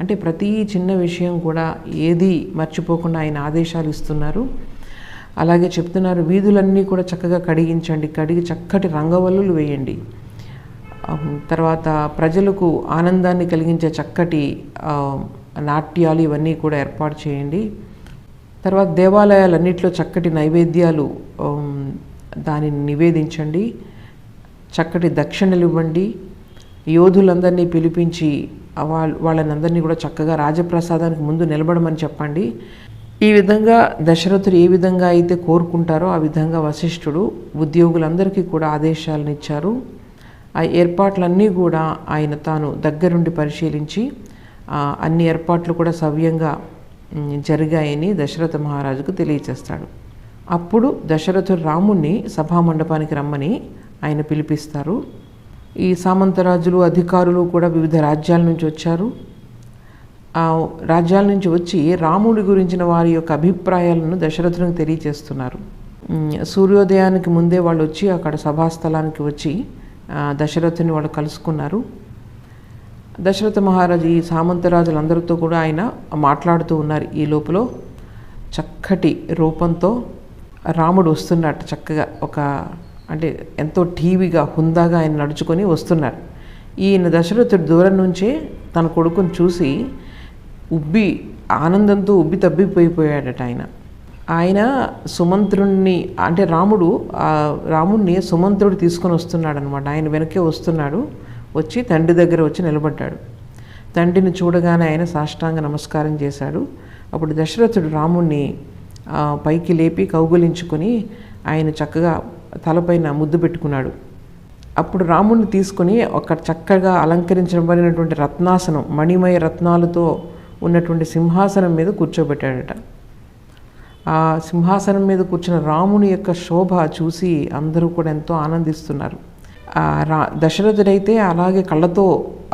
అంటే ప్రతి చిన్న విషయం కూడా ఏది మర్చిపోకుండా ఆయన ఆదేశాలు ఇస్తున్నారు. అలాగే చెప్తున్నారు, వీధులన్నీ కూడా చక్కగా కడిగించండి, కడిగి చక్కటి రంగవల్లులు వేయండి. తర్వాత ప్రజలకు ఆనందాన్ని కలిగించే చక్కటి నాట్యాలు ఇవన్నీ కూడా ఏర్పాటు చేయండి. తర్వాత దేవాలయాలన్నింటిలో చక్కటి నైవేద్యాలు దానిని నివేదించండి, చక్కటి దక్షిణలు ఇవ్వండి. యోధులందరినీ పిలిపించి వాళ్ళని అందరినీ కూడా చక్కగా రాజప్రసాదానికి ముందు నిలబడమని చెప్పండి. ఈ విధంగా దశరథుడు ఏ విధంగా అయితే కోరుకుంటారో ఆ విధంగా వశిష్ఠుడు ఉద్యోగులందరికీ కూడా ఆదేశాలను ఇచ్చారు. ఆ ఏర్పాట్లన్నీ కూడా ఆయన తాను దగ్గరుండి పరిశీలించి అన్ని ఏర్పాట్లు కూడా సవ్యంగా జరిగాయని దశరథ మహారాజుకు తెలియచేస్తాడు. అప్పుడు దశరథుడు రాముణ్ణి సభామండపానికి రమ్మని ఆయన పిలిపిస్తారు. ఈ సామంతరాజులు అధికారులు కూడా వివిధ రాజ్యాల నుంచి వచ్చారు. ఆ రాజ్యాల నుంచి వచ్చి రాముడి గురించిన వారి యొక్క అభిప్రాయాలను దశరథునికి తెలియచేస్తున్నారు. సూర్యోదయానికి ముందే వాళ్ళు వచ్చి అక్కడ సభాస్థలానికి వచ్చి దశరథుని వాళ్ళు కలుసుకున్నారు. దశరథ మహారాజు ఈ సామంతరాజులందరితో కూడా ఆయన మాట్లాడుతూ ఉన్నారు. ఈ లోపల చక్కటి రూపంతో రాముడు వస్తున్నాడు. చక్కగా అంటే ఎంతో టీవీగా హుందాగా ఆయన నడుచుకొని వస్తున్నాడు. ఈయన దశరథుడు దూరం నుంచే తన కొడుకుని చూసి ఆనందంతో తబ్బిపోయిపోయాడట. ఆయన సుమంత్రుణ్ణి అంటే రాముణ్ణి సుమంత్రుడు తీసుకొని వస్తున్నాడు అనమాట. ఆయన వెనకే వస్తున్నాడు. వచ్చి తండ్రి దగ్గర వచ్చి నిలబడ్డాడు. తండ్రిని చూడగానే ఆయన సాష్టాంగ నమస్కారం చేశాడు. అప్పుడు దశరథుడు రాముణ్ణి పైకి లేపి కౌగులించుకొని ఆయన చక్కగా తలపైన ముద్దు పెట్టుకున్నాడు. అప్పుడు రాముణ్ణి తీసుకొని ఒక చక్కగా అలంకరించబడినటువంటి రత్నాసనం, మణిమయ రత్నాలతో ఉన్నటువంటి సింహాసనం మీద కూర్చోబెట్టాడట. ఆ సింహాసనం మీద కూర్చున్న రాముని యొక్క శోభ చూసి అందరూ కూడా ఎంతో ఆనందిస్తున్నారు. దశరథుడైతే అలాగే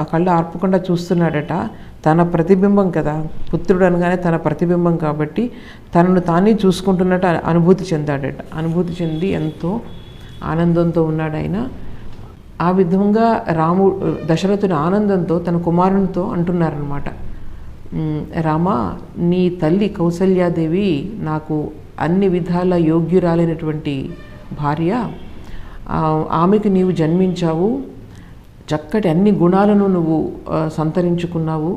ఆ కళ్ళు ఆర్పకుండా చూస్తున్నాడట. తన ప్రతిబింబం కదా, పుత్రుడు అనగానే తన ప్రతిబింబం కాబట్టి తనను తానే చూసుకుంటున్నట్టు అనుభూతి చెందాడట. అనుభూతి చెంది ఎంతో ఆనందంతో ఉన్నాడు ఆయన. ఆ విధంగా దశరథుని ఆనందంతో తన కుమారునితో అంటున్నారనమాట, రామా, నీ తల్లి కౌసల్యాదేవి నాకు అన్ని విధాల యోగ్యురాలైనటువంటి భార్య. ఆమెకు నీవు జన్మించావు. చక్కటి అన్ని గుణాలను నువ్వు సంతరించుకున్నావు.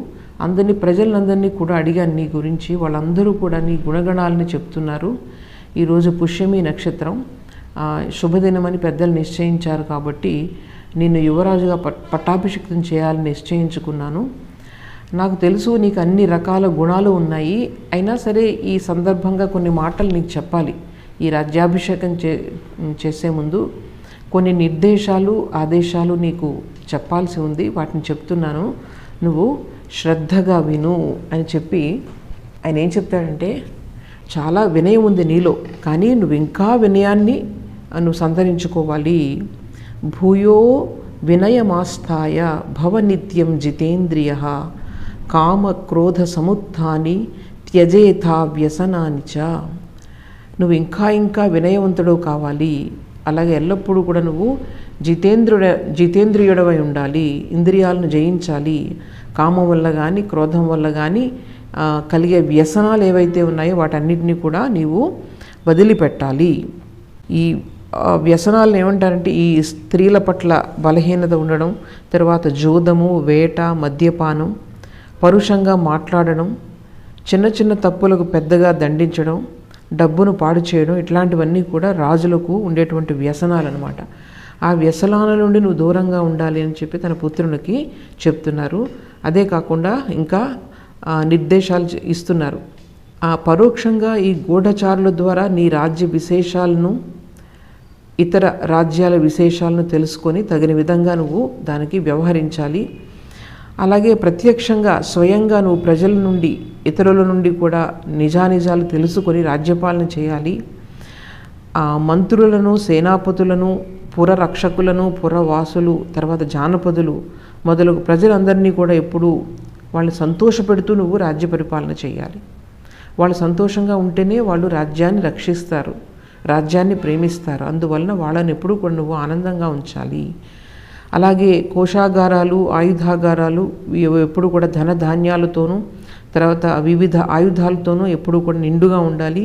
ప్రజలందరినీ కూడా అడిగాను నీ గురించి. వాళ్ళందరూ కూడా నీ గుణగణాలని చెప్తున్నారు. ఈరోజు పుష్యమి నక్షత్రం, శుభదినమని పెద్దలు నిశ్చయించారు కాబట్టి నిన్ను యువరాజుగా పట్టాభిషిక్తం చేయాలని నిశ్చయించుకున్నాను. నాకు తెలుసు నీకు అన్ని రకాల గుణాలు ఉన్నాయి. అయినా సరే ఈ సందర్భంగా కొన్ని మాటలు నీకు చెప్పాలి. ఈ రాజ్యాభిషేకం చేసే ముందు కొన్ని నిర్దేశాలు, ఆదేశాలు నీకు చెప్పాల్సి ఉంది. వాటిని చెప్తున్నాను, నువ్వు శ్రద్ధగా విను అని చెప్పి ఆయన ఏం చెప్తాడంటే, చాలా వినయం ఉంది నీలో, కానీ నువ్వు ఇంకా వినయాన్ని సంతరించుకోవాలి. భూయో వినయమాస్థాయ భవనిత్యం జితేంద్రియ కామ క్రోధ సముత్థాని త్యజేథా వ్యసనాని చ. నువ్వు ఇంకా వినయవంతుడు కావాలి. అలాగే ఎల్లప్పుడూ కూడా నువ్వు జితేంద్రియుడవై ఉండాలి. ఇంద్రియాలను జయించాలి. కామం వల్ల కానీ క్రోధం వల్ల కానీ కలిగే వ్యసనాలు ఏవైతే ఉన్నాయో వాటన్నిటినీ కూడా నీవు వదిలిపెట్టాలి. ఈ వ్యసనాలను ఏమంటారంటే, ఈ స్త్రీల పట్ల బలహీనత ఉండడం, తర్వాత జోదము, వేట, మద్యపానం, పరుషంగా మాట్లాడడం, చిన్న తప్పులకు పెద్దగా దండించడం, డబ్బును పాడు చేయడం, ఇట్లాంటివన్నీ కూడా రాజులకు ఉండేటువంటి వ్యసనాలు అనమాట. ఆ వ్యసనాల నుండి నువ్వు దూరంగా ఉండాలి అని చెప్పి తన పుత్రునికి చెప్తున్నారు. అదే కాకుండా ఇంకా నిర్దేశాలు ఇస్తున్నారు. పరోక్షంగా ఈ గూఢచారుల ద్వారా నీ రాజ్య విశేషాలను, ఇతర రాజ్యాల విశేషాలను తెలుసుకొని తగిన విధంగా నువ్వు దానికి వ్యవహరించాలి. అలాగే ప్రత్యక్షంగా స్వయంగా నువ్వు ప్రజల నుండి, ఇతరుల నుండి కూడా నిజానిజాలు తెలుసుకొని రాజ్యపాలన చేయాలి. మంత్రులను, సేనాపతులను, పురరక్షకులను, పురవాసులు, తర్వాత జానపదులు మొదలగు ప్రజలందరినీ కూడా ఎప్పుడూ వాళ్ళని సంతోషపెడుతూ నువ్వు రాజ్య పరిపాలన చేయాలి. వాళ్ళు సంతోషంగా ఉంటేనే వాళ్ళు రాజ్యాన్ని రక్షిస్తారు, రాజ్యాన్ని ప్రేమిస్తారు. అందువలన వాళ్ళని ఎప్పుడూ కూడా నువ్వు ఆనందంగా ఉంచాలి. అలాగే కోశాగారాలు, ఆయుధాగారాలు ఎప్పుడు కూడా ధనధాన్యాలతోనూ, తర్వాత వివిధ ఆయుధాలతోనూ ఎప్పుడూ కూడా నిండుగా ఉండాలి.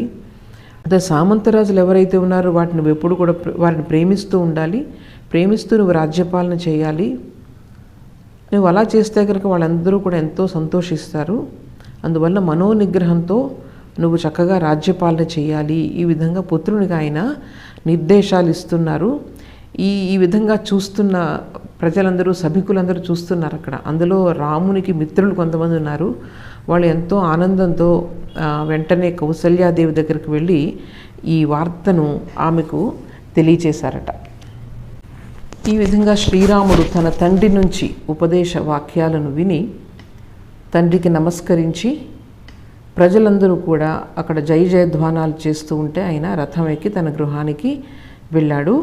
అదే సామంతరాజులు ఎవరైతే ఉన్నారో వాటిని ఎప్పుడు కూడా వారిని ప్రేమిస్తూ ఉండాలి. ప్రేమిస్తూ నువ్వు రాజ్యపాలన చేయాలి. నువ్వు అలా చేస్తే కనుక వాళ్ళందరూ కూడా ఎంతో సంతోషిస్తారు. అందువల్ల మనోనిగ్రహంతో నువ్వు చక్కగా రాజ్యపాలన చేయాలి. ఈ విధంగా పుత్రునికి ఆయన నిర్దేశాలు ఇస్తున్నారు. ఈ విధంగా చూస్తున్న ప్రజలందరూ, సభికులందరూ చూస్తున్నారు అక్కడ. అందులో రామునికి మిత్రులు కొంతమంది ఉన్నారు. వాళ్ళు ఎంతో ఆనందంతో వెంటనే కౌసల్యాదేవి దగ్గరికి వెళ్ళి ఈ వార్తను ఆమెకు తెలియచేశారట. ఈ విధంగా శ్రీరాముడు తన తండ్రి నుంచి ఉపదేశ వాక్యాలను విని తండ్రికి నమస్కరించి ప్రజలందరూ కూడా అక్కడ జయ జయధ్వానాలు చేస్తూ ఉంటే ఆయన రథం ఎక్కి తన గృహానికి వెళ్ళాడు.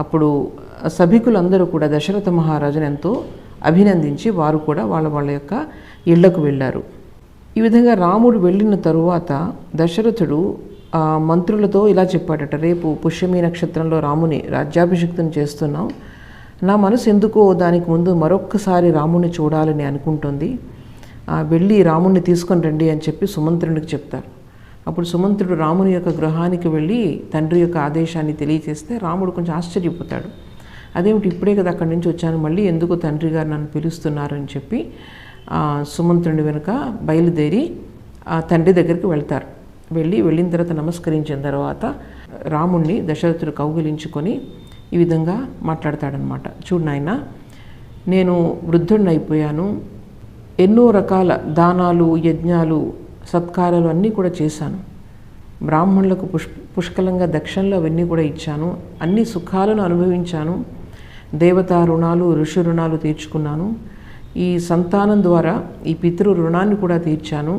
అప్పుడు సభికులందరూ కూడా దశరథ మహారాజును ఎంతో అభినందించి వారు కూడా వాళ్ళ యొక్క ఇళ్లకు వెళ్ళారు. ఈ విధంగా రాముడు వెళ్ళిన తరువాత దశరథుడు మంత్రులతో ఇలా చెప్పాడట, రేపు పుష్యమి నక్షత్రంలో రాముని రాజ్యాభిషిక్తం చేస్తున్నాం. నా మనసు ఎందుకో దానికి ముందు మరొక్కసారి రాముని చూడాలని అనుకుంటుంది. వెళ్ళి రాముణ్ణి తీసుకొని రండి అని చెప్పి సుమంత్రునికి చెప్తారు. అప్పుడు సుమంత్రుడు రాముని యొక్క గృహానికి వెళ్ళి తండ్రి యొక్క ఆదేశాన్ని తెలియజేస్తే రాముడు కొంచెం ఆశ్చర్యపోతాడు. అదేమిటి, ఇప్పుడే కదా అక్కడి నుంచి వచ్చాను, మళ్ళీ ఎందుకు తండ్రి గారు నన్ను పిలుస్తున్నారు అని చెప్పి సుమంత్రుని వెనుక బయలుదేరి తండ్రి దగ్గరికి వెళ్తారు. వెళ్ళిన తర్వాత నమస్కరించిన తర్వాత రాముణ్ణి దశరథుడు కౌగిలించుకొని ఈ విధంగా మాట్లాడతాడనమాట. చూడు నాయనా, నేను వృద్ధుడిని అయిపోయాను, ఎన్నో రకాల దానాలు యజ్ఞాలు సత్కారాలు అన్నీ కూడా చేశాను, బ్రాహ్మణులకు పుష్కలంగా దక్షిణలు అవన్నీ కూడా ఇచ్చాను, అన్ని సుఖాలను అనుభవించాను, దేవతా రుణాలు ఋషి రుణాలు తీర్చుకున్నాను, ఈ సంతానం ద్వారా ఈ పితృ రుణాన్ని కూడా తీర్చాను,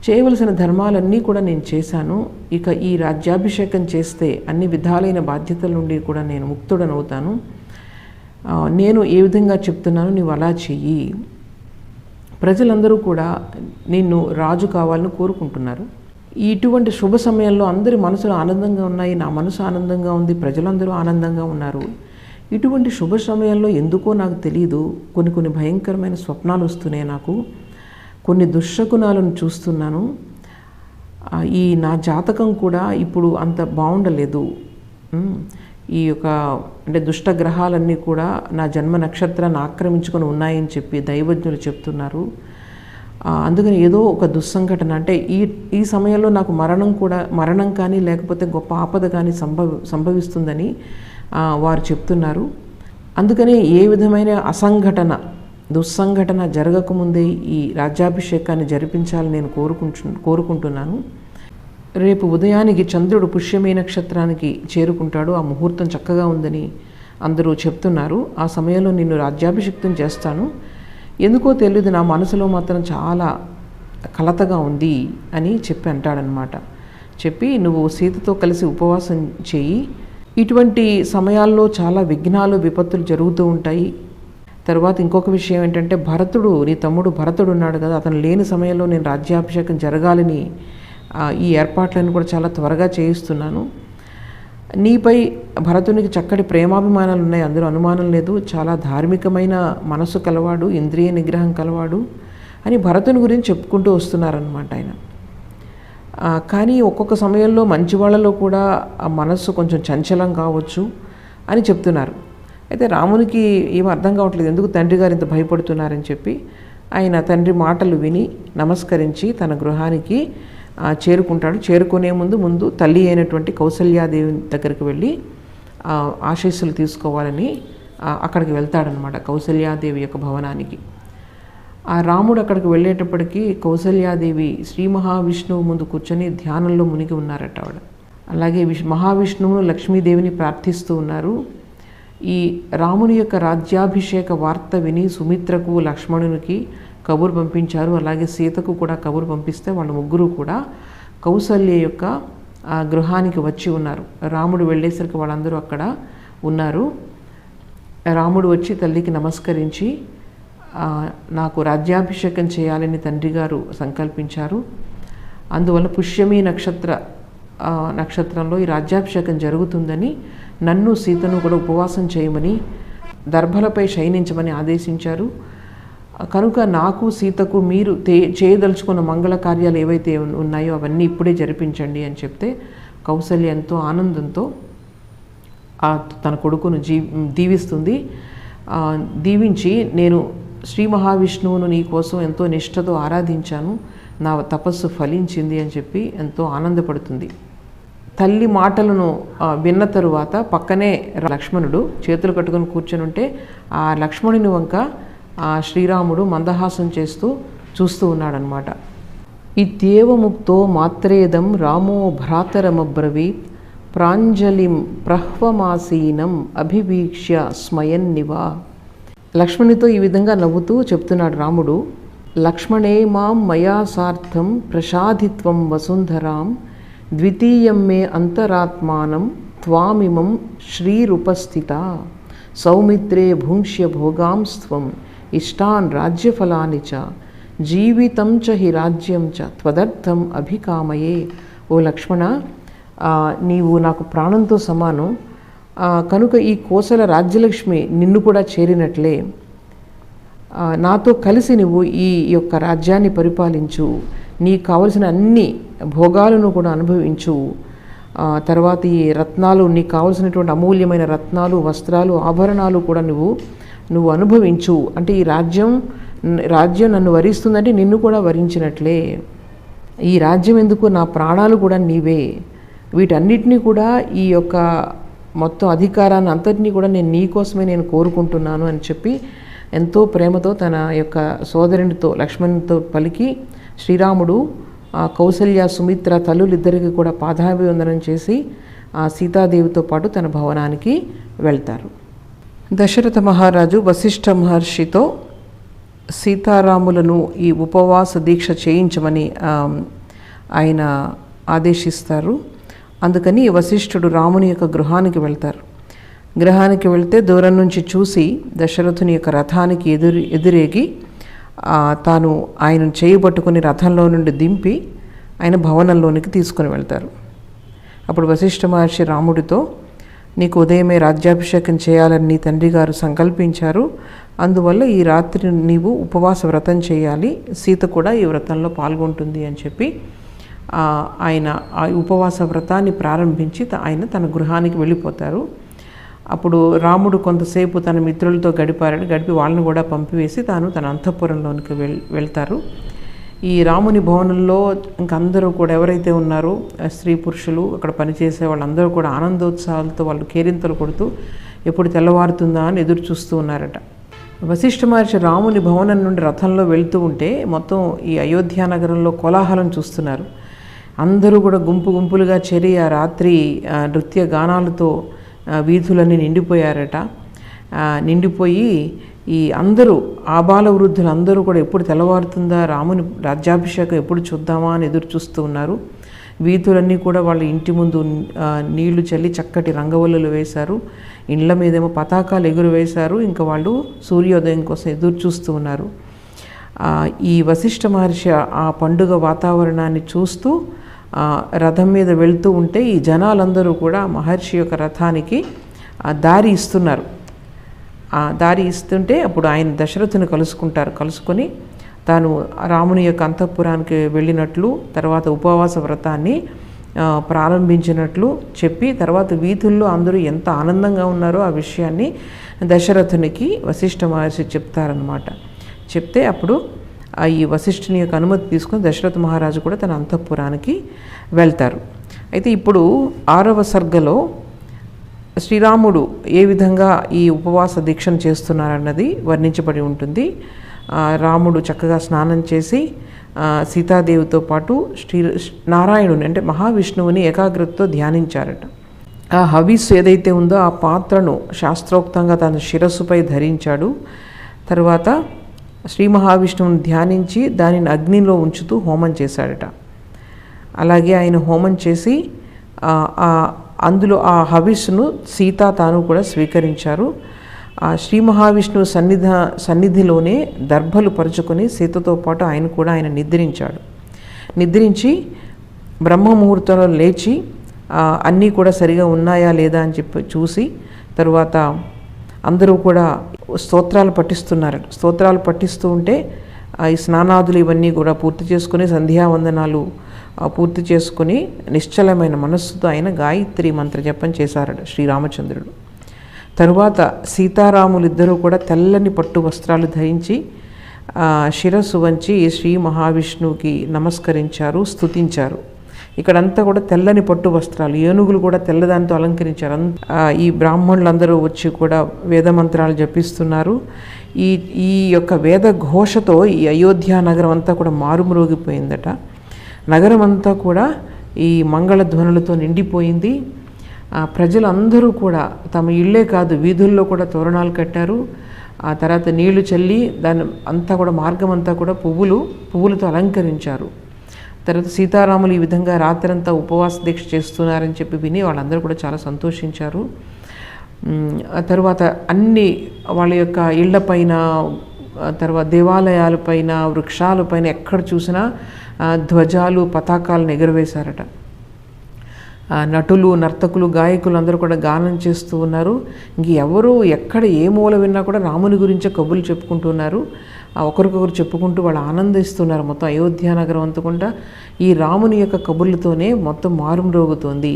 చేయవలసిన ధర్మాలన్నీ కూడా నేను చేశాను. ఇక ఈ రాజ్యాభిషేకం చేస్తే అన్ని విధాలైన బాధ్యతల నుండి కూడా నేను ముక్తుడనవుతాను. నేను ఏ విధంగా చెప్తున్నాను నీవు అలా చెయ్యి. ప్రజలందరూ కూడా నిన్ను రాజు కావాలని కోరుకుంటున్నారు. ఇటువంటి శుభ సమయంలో అందరి మనసులు ఆనందంగా ఉన్నాయి, నా మనసు ఆనందంగా ఉంది, ప్రజలందరూ ఆనందంగా ఉన్నారు. ఇటువంటి శుభ సమయంలో ఎందుకో నాకు తెలియదు కొన్ని భయంకరమైన స్వప్నాలు వస్తున్నాయి, నాకు కొన్ని దుశ్శకునాలను చూస్తున్నాను. ఈ నా జాతకం కూడా ఇప్పుడు అంత బాగుండలేదు. ఈ యొక్క అంటే దుష్ట గ్రహాలన్నీ కూడా నా జన్మ నక్షత్రాన్ని ఆక్రమించుకొని ఉన్నాయని చెప్పి దైవజ్ఞులు చెప్తున్నారు. అందుకని ఏదో ఒక దుస్సంఘటన అంటే ఈ సమయంలో నాకు మరణం కానీ లేకపోతే గొప్ప ఆపద కానీ సంభవిస్తుందని వారు చెప్తున్నారు. అందుకని ఏ విధమైన దుస్సంఘటన జరగకముందే ఈ రాజ్యాభిషేకాన్ని జరిపించాలని నేను కోరుకుంటున్నాను. రేపు ఉదయానికి చంద్రుడు పుష్యమి నక్షత్రానికి చేరుకుంటాడు, ఆ ముహూర్తం చక్కగా ఉందని అందరూ చెప్తున్నారు. ఆ సమయంలో నిన్ను రాజ్యాభిషిక్తం చేస్తాను. ఎందుకో తెలియదు, నా మనసులో మాత్రం చాలా కలతగా ఉంది అని చెప్పి అంటాడనమాట. చెప్పి నువ్వు సీతతో కలిసి ఉపవాసం చెయ్యి, ఇటువంటి సమయాల్లో చాలా విఘ్నాలు విపత్తులు జరుగుతూ ఉంటాయి. తర్వాత ఇంకొక విషయం ఏంటంటే భరతుడు, నీ తమ్ముడు భరతుడు ఉన్నాడు కదా, అతను లేని సమయంలో నేను రాజ్యాభిషేకం జరగాలని ఈ ఏర్పాట్లను కూడా చాలా త్వరగా చేయిస్తున్నాను. నీపై భరతునికి చక్కటి ప్రేమాభిమానాలు ఉన్నాయి, అందులో అనుమానం లేదు. చాలా ధార్మికమైన మనసు కలవాడు, ఇంద్రియ నిగ్రహం కలవాడు అని భరతుని గురించి చెప్పుకుంటూ వస్తున్నారనమాట ఆయన. కానీ ఒక్కొక్క సమయంలో మంచి వాళ్ళలో కూడా ఆ మనస్సు కొంచెం చంచలం కావచ్చు అని చెప్తున్నారు. అయితే రామునికి ఏం అర్థం కావట్లేదు, ఎందుకు తండ్రి గారు ఇంత భయపడుతున్నారని చెప్పి ఆయన తండ్రి మాటలు విని నమస్కరించి తన గృహానికి చేరుకుంటాడు. చేరుకునే ముందు తల్లి అయినటువంటి కౌసల్యాదేవి దగ్గరికి వెళ్ళి ఆశీస్సులు తీసుకోవాలని అక్కడికి వెళ్తాడనమాట, కౌసల్యాదేవి యొక్క భవనానికి. ఆ రాముడు అక్కడికి వెళ్ళేటప్పటికీ కౌసల్యాదేవి శ్రీ మహావిష్ణువు ముందు కూర్చొని ధ్యానంలో మునిగి ఉన్నారట ఆవిడ. అలాగే మహావిష్ణువును లక్ష్మీదేవిని ప్రార్థిస్తూ ఉన్నారు. ఈ రాముని యొక్క రాజ్యాభిషేక వార్త విని సుమిత్రకు లక్ష్మణునికి కబురు పంపించారు. అలాగే సీతకు కూడా కబురు పంపిస్తే వాళ్ళ ముగ్గురు కూడా కౌసల్య యొక్క గృహానికి వచ్చి ఉన్నారు. రాముడు వెళ్ళేసరికి వాళ్ళందరూ అక్కడ ఉన్నారు. రాముడు వచ్చి తల్లికి నమస్కరించి నాకు రాజ్యాభిషేకం చేయాలని తండ్రి గారు సంకల్పించారు, అందువల్ల పుష్యమి నక్షత్రంలో ఈ రాజ్యాభిషేకం జరుగుతుందని నన్ను సీతను కూడా ఉపవాసం చేయమని దర్భలపై శయనించమని ఆదేశించారు. కనుక నాకు సీతకు మీరు చేయదలుచుకున్న మంగళ కార్యాలు ఏవైతే ఉన్నాయో అవన్నీ ఇప్పుడే జరిపించండి అని చెప్తే కౌసల్య ఎంతో ఆనందంతో తన కొడుకును దీవిస్తుంది. దీవించి నేను శ్రీ మహావిష్ణువును నీ కోసం ఎంతో నిష్ఠతో ఆరాధించాను, నా తపస్సు ఫలించింది అని చెప్పి ఎంతో ఆనందపడుతుంది. తల్లి మాటలను విన్న తరువాత పక్కనే లక్ష్మణుడు చేతులు కట్టుకొని కూర్చొని ఉంటే ఆ లక్ష్మణుని వంక శ్రీరాముడు మందహాసం చేస్తూ చూస్తూ ఉన్నాడనమాట. ఇత్యేవ ముక్తో మాత్రేదం రామో భ్రాతరమబ్రవీత్ ప్రాంజలిం ప్రహ్వమాసీనం అభివీక్ష్య స్మయన్నివ. లక్ష్మణునితో ఈ విధంగా నవ్వుతూ చెప్తున్నాడు రాముడు, లక్ష్మణే మాం మయా సార్థం ప్రసాదిత్వం వసుంధరాం ద్వితీయం మే అంతరాత్మానం త్వామిమం శ్రీరుపస్థిత సౌమిత్రే భుంక్ష్య భోగాంస్త్వం ఇష్టాన్ రాజ్యఫలాని చ జీవితం చ హి రాజ్యం చ త్వదర్థం అభికామయే. ఓ లక్ష్మణ, నీవు నాకు ప్రాణంతో సమానం, కనుక ఈ కోసల రాజ్యలక్ష్మి నిన్ను కూడా చేరినట్లే నాతో కలిసి నువ్వు ఈ యొక్క రాజ్యాన్ని పరిపాలించు, నీకు కావలసిన అన్ని భోగాలను కూడా అనుభవించు. తర్వాత ఈ రత్నాలు, నీకు కావలసినటువంటి అమూల్యమైన రత్నాలు, వస్త్రాలు, ఆభరణాలు కూడా నువ్వు అనుభవించు. అంటే ఈ రాజ్యం నన్ను వరిస్తుందంటే నిన్ను కూడా వరించినట్లే. ఈ రాజ్యం ఎందుకు, నా ప్రాణాలు కూడా నీవే, వీటన్నిటినీ కూడా ఈ యొక్క మొత్తం అధికారాన్ని అంతటినీ కూడా నేను నీకోసమే నేను కోరుకుంటున్నాను అని చెప్పి ఎంతో ప్రేమతో తన యొక్క సోదరునితో లక్ష్మణునితో పలికి శ్రీరాముడు కౌసల్య సుమిత్ర తల్లులిద్దరికీ కూడా పాదాభివందనం చేసి ఆ సీతాదేవితో పాటు తన భవనానికి వెళ్తారు. దశరథ మహారాజు వశిష్ఠ మహర్షితో సీతారాములను ఈ ఉపవాస దీక్ష చేయించమని ఆయన ఆదేశిస్తారు. అందుకని వశిష్ఠుడు రాముని యొక్క గృహానికి వెళ్తారు. గృహానికి వెళ్తే దూరం నుంచి చూసి దశరథుని యొక్క రథానికి ఎదురేగి తాను ఆయనను చేయబట్టుకుని రథంలో నుండి దింపి ఆయన భవనంలోనికి తీసుకుని వెళ్తారు. అప్పుడు వశిష్ఠ మహర్షి రాముడితో, నీకు ఉదయమే రాజ్యాభిషేకం చేయాలని నీ తండ్రి గారు సంకల్పించారు, అందువల్ల ఈ రాత్రి నీవు ఉపవాస వ్రతం చేయాలి, సీత కూడా ఈ వ్రతంలో పాల్గొంటుంది అని చెప్పి ఆయన ఆ ఉపవాస వ్రతాన్ని ప్రారంభించి ఆయన తన గృహానికి వెళ్ళిపోతారు. అప్పుడు రాముడు కొంతసేపు తన మిత్రులతో గడిపి వాళ్ళని కూడా పంపివేసి తాను తన అంతఃపురంలోనికి వెళ్తారు. ఈ రాముని భవనంలో ఇంకందరూ కూడా ఎవరైతే ఉన్నారో స్త్రీ పురుషులు అక్కడ పనిచేసే వాళ్ళందరూ కూడా ఆనందోత్సాహాలతో వాళ్ళు కేరింతలు కొడుతూ ఎప్పుడు తెల్లవారుతుందా అని ఎదురు చూస్తూ ఉన్నారట. వశిష్ఠ మహర్షి రాముని భవనం నుండి రథంలో వెళ్తూ ఉంటే మొత్తం ఈ అయోధ్య నగరంలో కోలాహలం చూస్తున్నారు. అందరూ కూడా గుంపులుగా చేరి ఆ రాత్రి నృత్య గానాలతో వీధులన్నీ నిండిపోయారట. నిండిపోయి ఈ అందరూ ఆబాల వృద్ధులు అందరూ కూడా ఎప్పుడు తెల్లవారుతుందా, రాముని రాజ్యాభిషేకం ఎప్పుడు చూద్దామా అని ఎదురు చూస్తూ ఉన్నారు. వీధులన్నీ కూడా వాళ్ళ ఇంటి ముందు నీళ్లు చల్లి చక్కటి రంగవల్లులు వేశారు, ఇండ్ల మీదేమో పతాకాలు ఎగురవేశారు. ఇంకా వాళ్ళు సూర్యోదయం కోసం ఎదురు చూస్తూ ఉన్నారు. ఈ వశిష్ఠ మహర్షి ఆ పండుగ వాతావరణాన్ని చూస్తూ రథం మీద వెళ్తూ ఉంటే ఈ జనాలందరూ కూడా మహర్షి యొక్క రథానికి దారి ఇస్తున్నారు. దారి ఇస్తుంటే అప్పుడు ఆయన దశరథుని కలుసుకొని తాను రాముని యొక్క అంతఃపురానికి వెళ్ళినట్లు, తర్వాత ఉపవాస వ్రతాన్ని ప్రారంభించినట్లు చెప్పి తర్వాత వీధుల్లో అందరూ ఎంత ఆనందంగా ఉన్నారో ఆ విషయాన్ని దశరథునికి వశిష్ఠ మహర్షి చెప్తారనమాట. చెప్తే అప్పుడు ఈ వశిష్ఠుని యొక్క అనుమతి తీసుకొని దశరథ మహారాజు కూడా తన అంతఃపురానికి వెళ్తారు. అయితే ఇప్పుడు 6వ సర్గలో శ్రీరాముడు ఏ విధంగా ఈ ఉపవాస దీక్షను చేస్తున్నారన్నది వర్ణించబడి ఉంటుంది. రాముడు చక్కగా స్నానం చేసి సీతాదేవితో పాటు నారాయణుని అంటే మహావిష్ణువుని ఏకాగ్రతతో ధ్యానించారట. ఆ హవిస్సు ఏదైతే ఉందో ఆ పాత్రను శాస్త్రోక్తంగా తన శిరస్సుపై ధరించాడు. తర్వాత శ్రీ మహావిష్ణువుని ధ్యానించి దానిని అగ్నిలో ఉంచుతూ హోమం చేశాడట. అలాగే ఆయన హోమం చేసి అందులో ఆ హవిస్సును సీత తాను కూడా స్వీకరించారు. ఆ శ్రీ మహావిష్ణువు సన్నిధిలోనే దర్భలు పరుచుకొని సీతతో పాటు ఆయన నిద్రించాడు. నిద్రించి బ్రహ్మముహూర్తంలో లేచి అన్నీ కూడా సరిగా ఉన్నాయా లేదా అని చెప్పి చూసి తర్వాత అందరూ కూడా స్తోత్రాలు పఠిస్తూ ఉంటే ఈ స్నానాదులు ఇవన్నీ కూడా పూర్తి చేసుకుని సంధ్యావందనాలు పూర్తి చేసుకుని నిశ్చలమైన మనస్సుతో ఆయన గాయత్రి మంత్ర జపం చేశారట శ్రీరామచంద్రుడు. తరువాత సీతారాములిద్దరూ కూడా తెల్లని పట్టు వస్త్రాలు ధరించి శిరస్సు వంచి శ్రీ మహావిష్ణువుకి నమస్కరించారు, స్తుతించారు. ఇక్కడంతా కూడా తెల్లని పట్టు వస్త్రాలు, ఏనుగులు కూడా తెల్లదానితో అలంకరించారు. ఈ బ్రాహ్మణులందరూ వచ్చి కూడా వేదమంత్రాలు జపిస్తున్నారు. ఈ యొక్క వేద ఘోషతో ఈ అయోధ్య నగరం అంతా కూడా మారుమ్రోగిపోయిందట. నగరం అంతా కూడా ఈ మంగళ ధ్వనులతో నిండిపోయింది. ప్రజలందరూ కూడా తమ ఇళ్ళే కాదు వీధుల్లో కూడా తోరణాలు కట్టారు. ఆ తర్వాత నీళ్లు చల్లి దాని అంతా కూడా మార్గం అంతా కూడా పువ్వులతో అలంకరించారు. తర్వాత సీతారాములు ఈ విధంగా రాత్రంతా ఉపవాస దీక్ష చేస్తున్నారని చెప్పి విని వాళ్ళందరూ కూడా చాలా సంతోషించారు. ఆ తర్వాత అన్ని వాళ్ళ యొక్క ఇళ్లపైన, తర్వాత దేవాలయాలపైన, వృక్షాలపైన ఎక్కడ చూసినా ధ్వజాలు, పతాకాలను ఎగురవేశారట. నటులు, నర్తకులు, గాయకులు అందరూ కూడా గానం చేస్తూ ఉన్నారు. ఇంక ఎవరు ఎక్కడ ఏ మూల విన్నా కూడా రాముని గురించే కబుర్లు చెప్పుకుంటున్నారు. ఒకరికొకరు చెప్పుకుంటూ వాళ్ళు ఆనందిస్తున్నారు. మొత్తం అయోధ్య నగరం అంతకుండా ఈ రాముని యొక్క కబుర్లతోనే మొత్తం మారుమ్రోగుతోంది.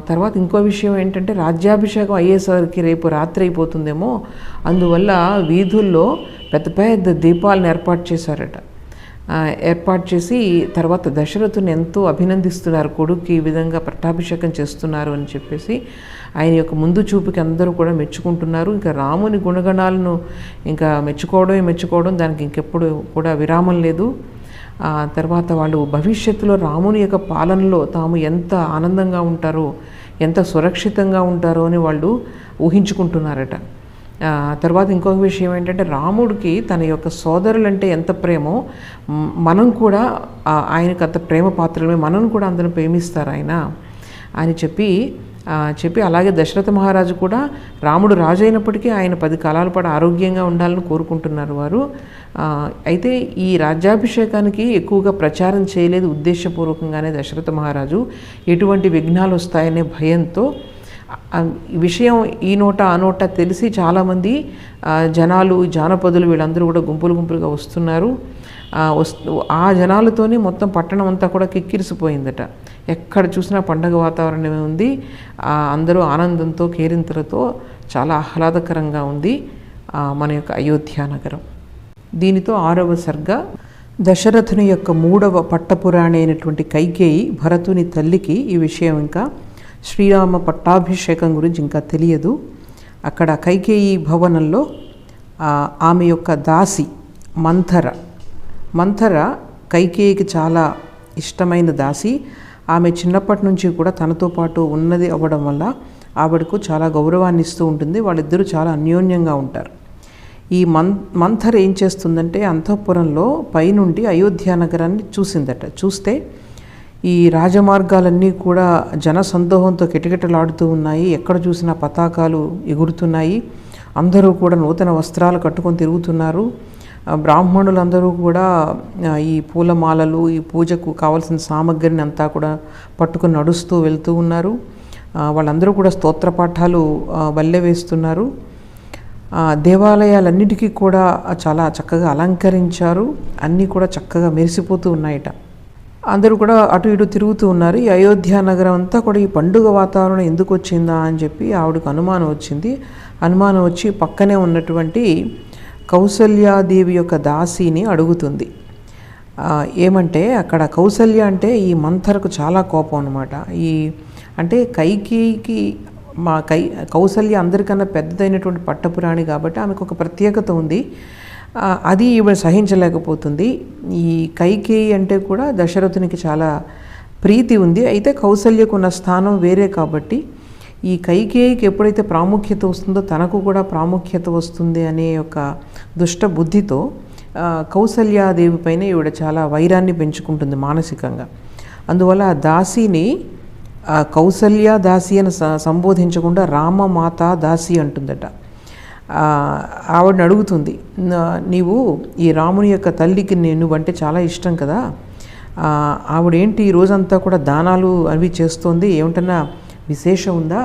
తర్వాత ఇంకో విషయం ఏంటంటే, రాజ్యాభిషేకం అయ్యేసరికి రేపు రాత్రి అయిపోతుందేమో, అందువల్ల వీధుల్లో పెద్ద పెద్ద దీపాలను ఏర్పాటు చేశారట. ఏర్పాటు చేసి తర్వాత దశరథుని ఎంతో అభినందిస్తున్నారు. కొడుక్కి ఈ విధంగా పట్టాభిషేకం చేస్తున్నారు అని చెప్పేసి ఆయన యొక్క ముందు చూపుకి అందరూ కూడా మెచ్చుకుంటున్నారు. ఇంకా రాముని గుణగణాలను ఇంకా మెచ్చుకోవడం దానికి ఇంకెప్పుడు కూడా విరామం లేదు. తర్వాత వాళ్ళు భవిష్యత్తులో రాముని యొక్క పాలనలో తాము ఎంత ఆనందంగా ఉంటారో, ఎంత సురక్షితంగా ఉంటారో అని వాళ్ళు ఊహించుకుంటున్నారట. తర్వాత ఇంకొక విషయం ఏంటంటే, రాముడికి తన యొక్క సోదరులంటే ఎంత ప్రేమో మనం కూడా ఆయనకు అంత ప్రేమ పాత్రలమే, మనం కూడా అందరిని ప్రేమిస్తారు ఆయన అని చెప్పి అలాగే దశరథ మహారాజు కూడా రాముడు రాజు అయినప్పటికీ ఆయన 10 కాలాల పాటు ఆరోగ్యంగా ఉండాలని కోరుకుంటున్నారు వారు. అయితే ఈ రాజ్యాభిషేకానికి ఎక్కువగా ప్రచారం చేయలేదు ఉద్దేశపూర్వకంగానే దశరథ మహారాజు. ఎటువంటి విఘ్నాలు వస్తాయనే భయంతో ఈ విషయం ఈ నోట ఆ నోట తెలిసి చాలామంది జనాలు, జానపదులు వీళ్ళందరూ కూడా గుంపులుగా వస్తున్నారు. ఆ జనాలతోనే మొత్తం పట్టణం అంతా కూడా కిక్కిరిసిపోయిందట. ఎక్కడ చూసినా పండగ వాతావరణమే ఉంది. అందరూ ఆనందంతో, కేరింతలతో చాలా ఆహ్లాదకరంగా ఉంది మన యొక్క అయోధ్య నగరం. దీనితో 6వ సర్గ. దశరథుని యొక్క 3వ పట్టపురాణి అయినటువంటి కైకేయి భరతుని తల్లికి ఈ విషయం ఇంకా శ్రీరామ పట్టాభిషేకం గురించి ఇంకా తెలియదు. అక్కడ కైకేయి భవనంలో ఆమె యొక్క దాసి మంథర కైకేయికి చాలా ఇష్టమైన దాసి. ఆమె చిన్నప్పటి నుంచి కూడా తనతో పాటు ఉన్నది అవ్వడం వల్ల ఆవిడకు చాలా గౌరవాన్ని ఇస్తూ ఉంటుంది. వాళ్ళిద్దరూ చాలా అన్యోన్యంగా ఉంటారు. ఈ మంథర ఏం చేస్తుందంటే, అంతఃపురంలో పైనుండి అయోధ్య నగరాన్ని చూసిందట. చూస్తే ఈ రాజమార్గాలన్నీ కూడా జనసందోహంతో కిటకిటలాడుతూ ఉన్నాయి. ఎక్కడ చూసినా పతాకాలు ఎగురుతున్నాయి. అందరూ కూడా నూతన వస్త్రాలు కట్టుకొని తిరుగుతున్నారు. బ్రాహ్మణులందరూ కూడా ఈ పూలమాలలు, ఈ పూజకు కావాల్సిన సామగ్రిని అంతా కూడా పట్టుకొని నడుస్తూ వెళ్తూ ఉన్నారు. వాళ్ళందరూ కూడా స్తోత్రపాఠాలు వల్లె వేస్తున్నారు. దేవాలయాలన్నిటికీ కూడా చాలా చక్కగా అలంకరించారు. అన్నీ కూడా చక్కగా మెరిసిపోతూ ఉన్నాయట. అందరూ కూడా అటు ఇటు తిరుగుతూ ఉన్నారు. ఈ అయోధ్య నగరం అంతా కూడా ఈ పండుగ వాతావరణం ఎందుకు వచ్చిందా అని చెప్పి ఆవిడకు అనుమానం వచ్చింది. అనుమానం వచ్చి పక్కనే ఉన్నటువంటి కౌసల్యాదేవి యొక్క దాసిని అడుగుతుంది. ఏమంటే, అక్కడ కౌసల్య అంటే ఈ మంథరకు చాలా కోపం అనమాట. అంటే కైకేయికి కౌసల్య అందరికన్నా పెద్దదైనటువంటి పట్టపురాణి కాబట్టి ఆమెకు ఒక ప్రత్యేకత ఉంది. అది ఈవిడ సహించలేకపోతుంది. ఈ కైకేయి అంటే కూడా దశరథునికి చాలా ప్రీతి ఉంది. అయితే కౌసల్యకు ఉన్న స్థానం వేరే కాబట్టి ఈ కైకేయికి ఎప్పుడైతే ప్రాముఖ్యత వస్తుందో తనకు కూడా ప్రాముఖ్యత వస్తుంది అనే ఒక దుష్ట బుద్ధితో కౌసల్యాదేవి పైన ఈవిడ చాలా వైరాన్ని పెంచుకుంటుంది మానసికంగా. అందువల్ల ఆ దాసిని కౌసల్య దాసి అని సంబోధించకుండా రామమాత దాసి అంటుందట. ఆవిడని అడుగుతుంది, నీవు ఈ రాముని యొక్క తల్లికి నువ్వంటే చాలా ఇష్టం కదా, ఆవిడేంటి ఈ రోజంతా కూడా దానాలు అవి చేస్తోంది, ఏమిటన్నా విశేషం ఉందా?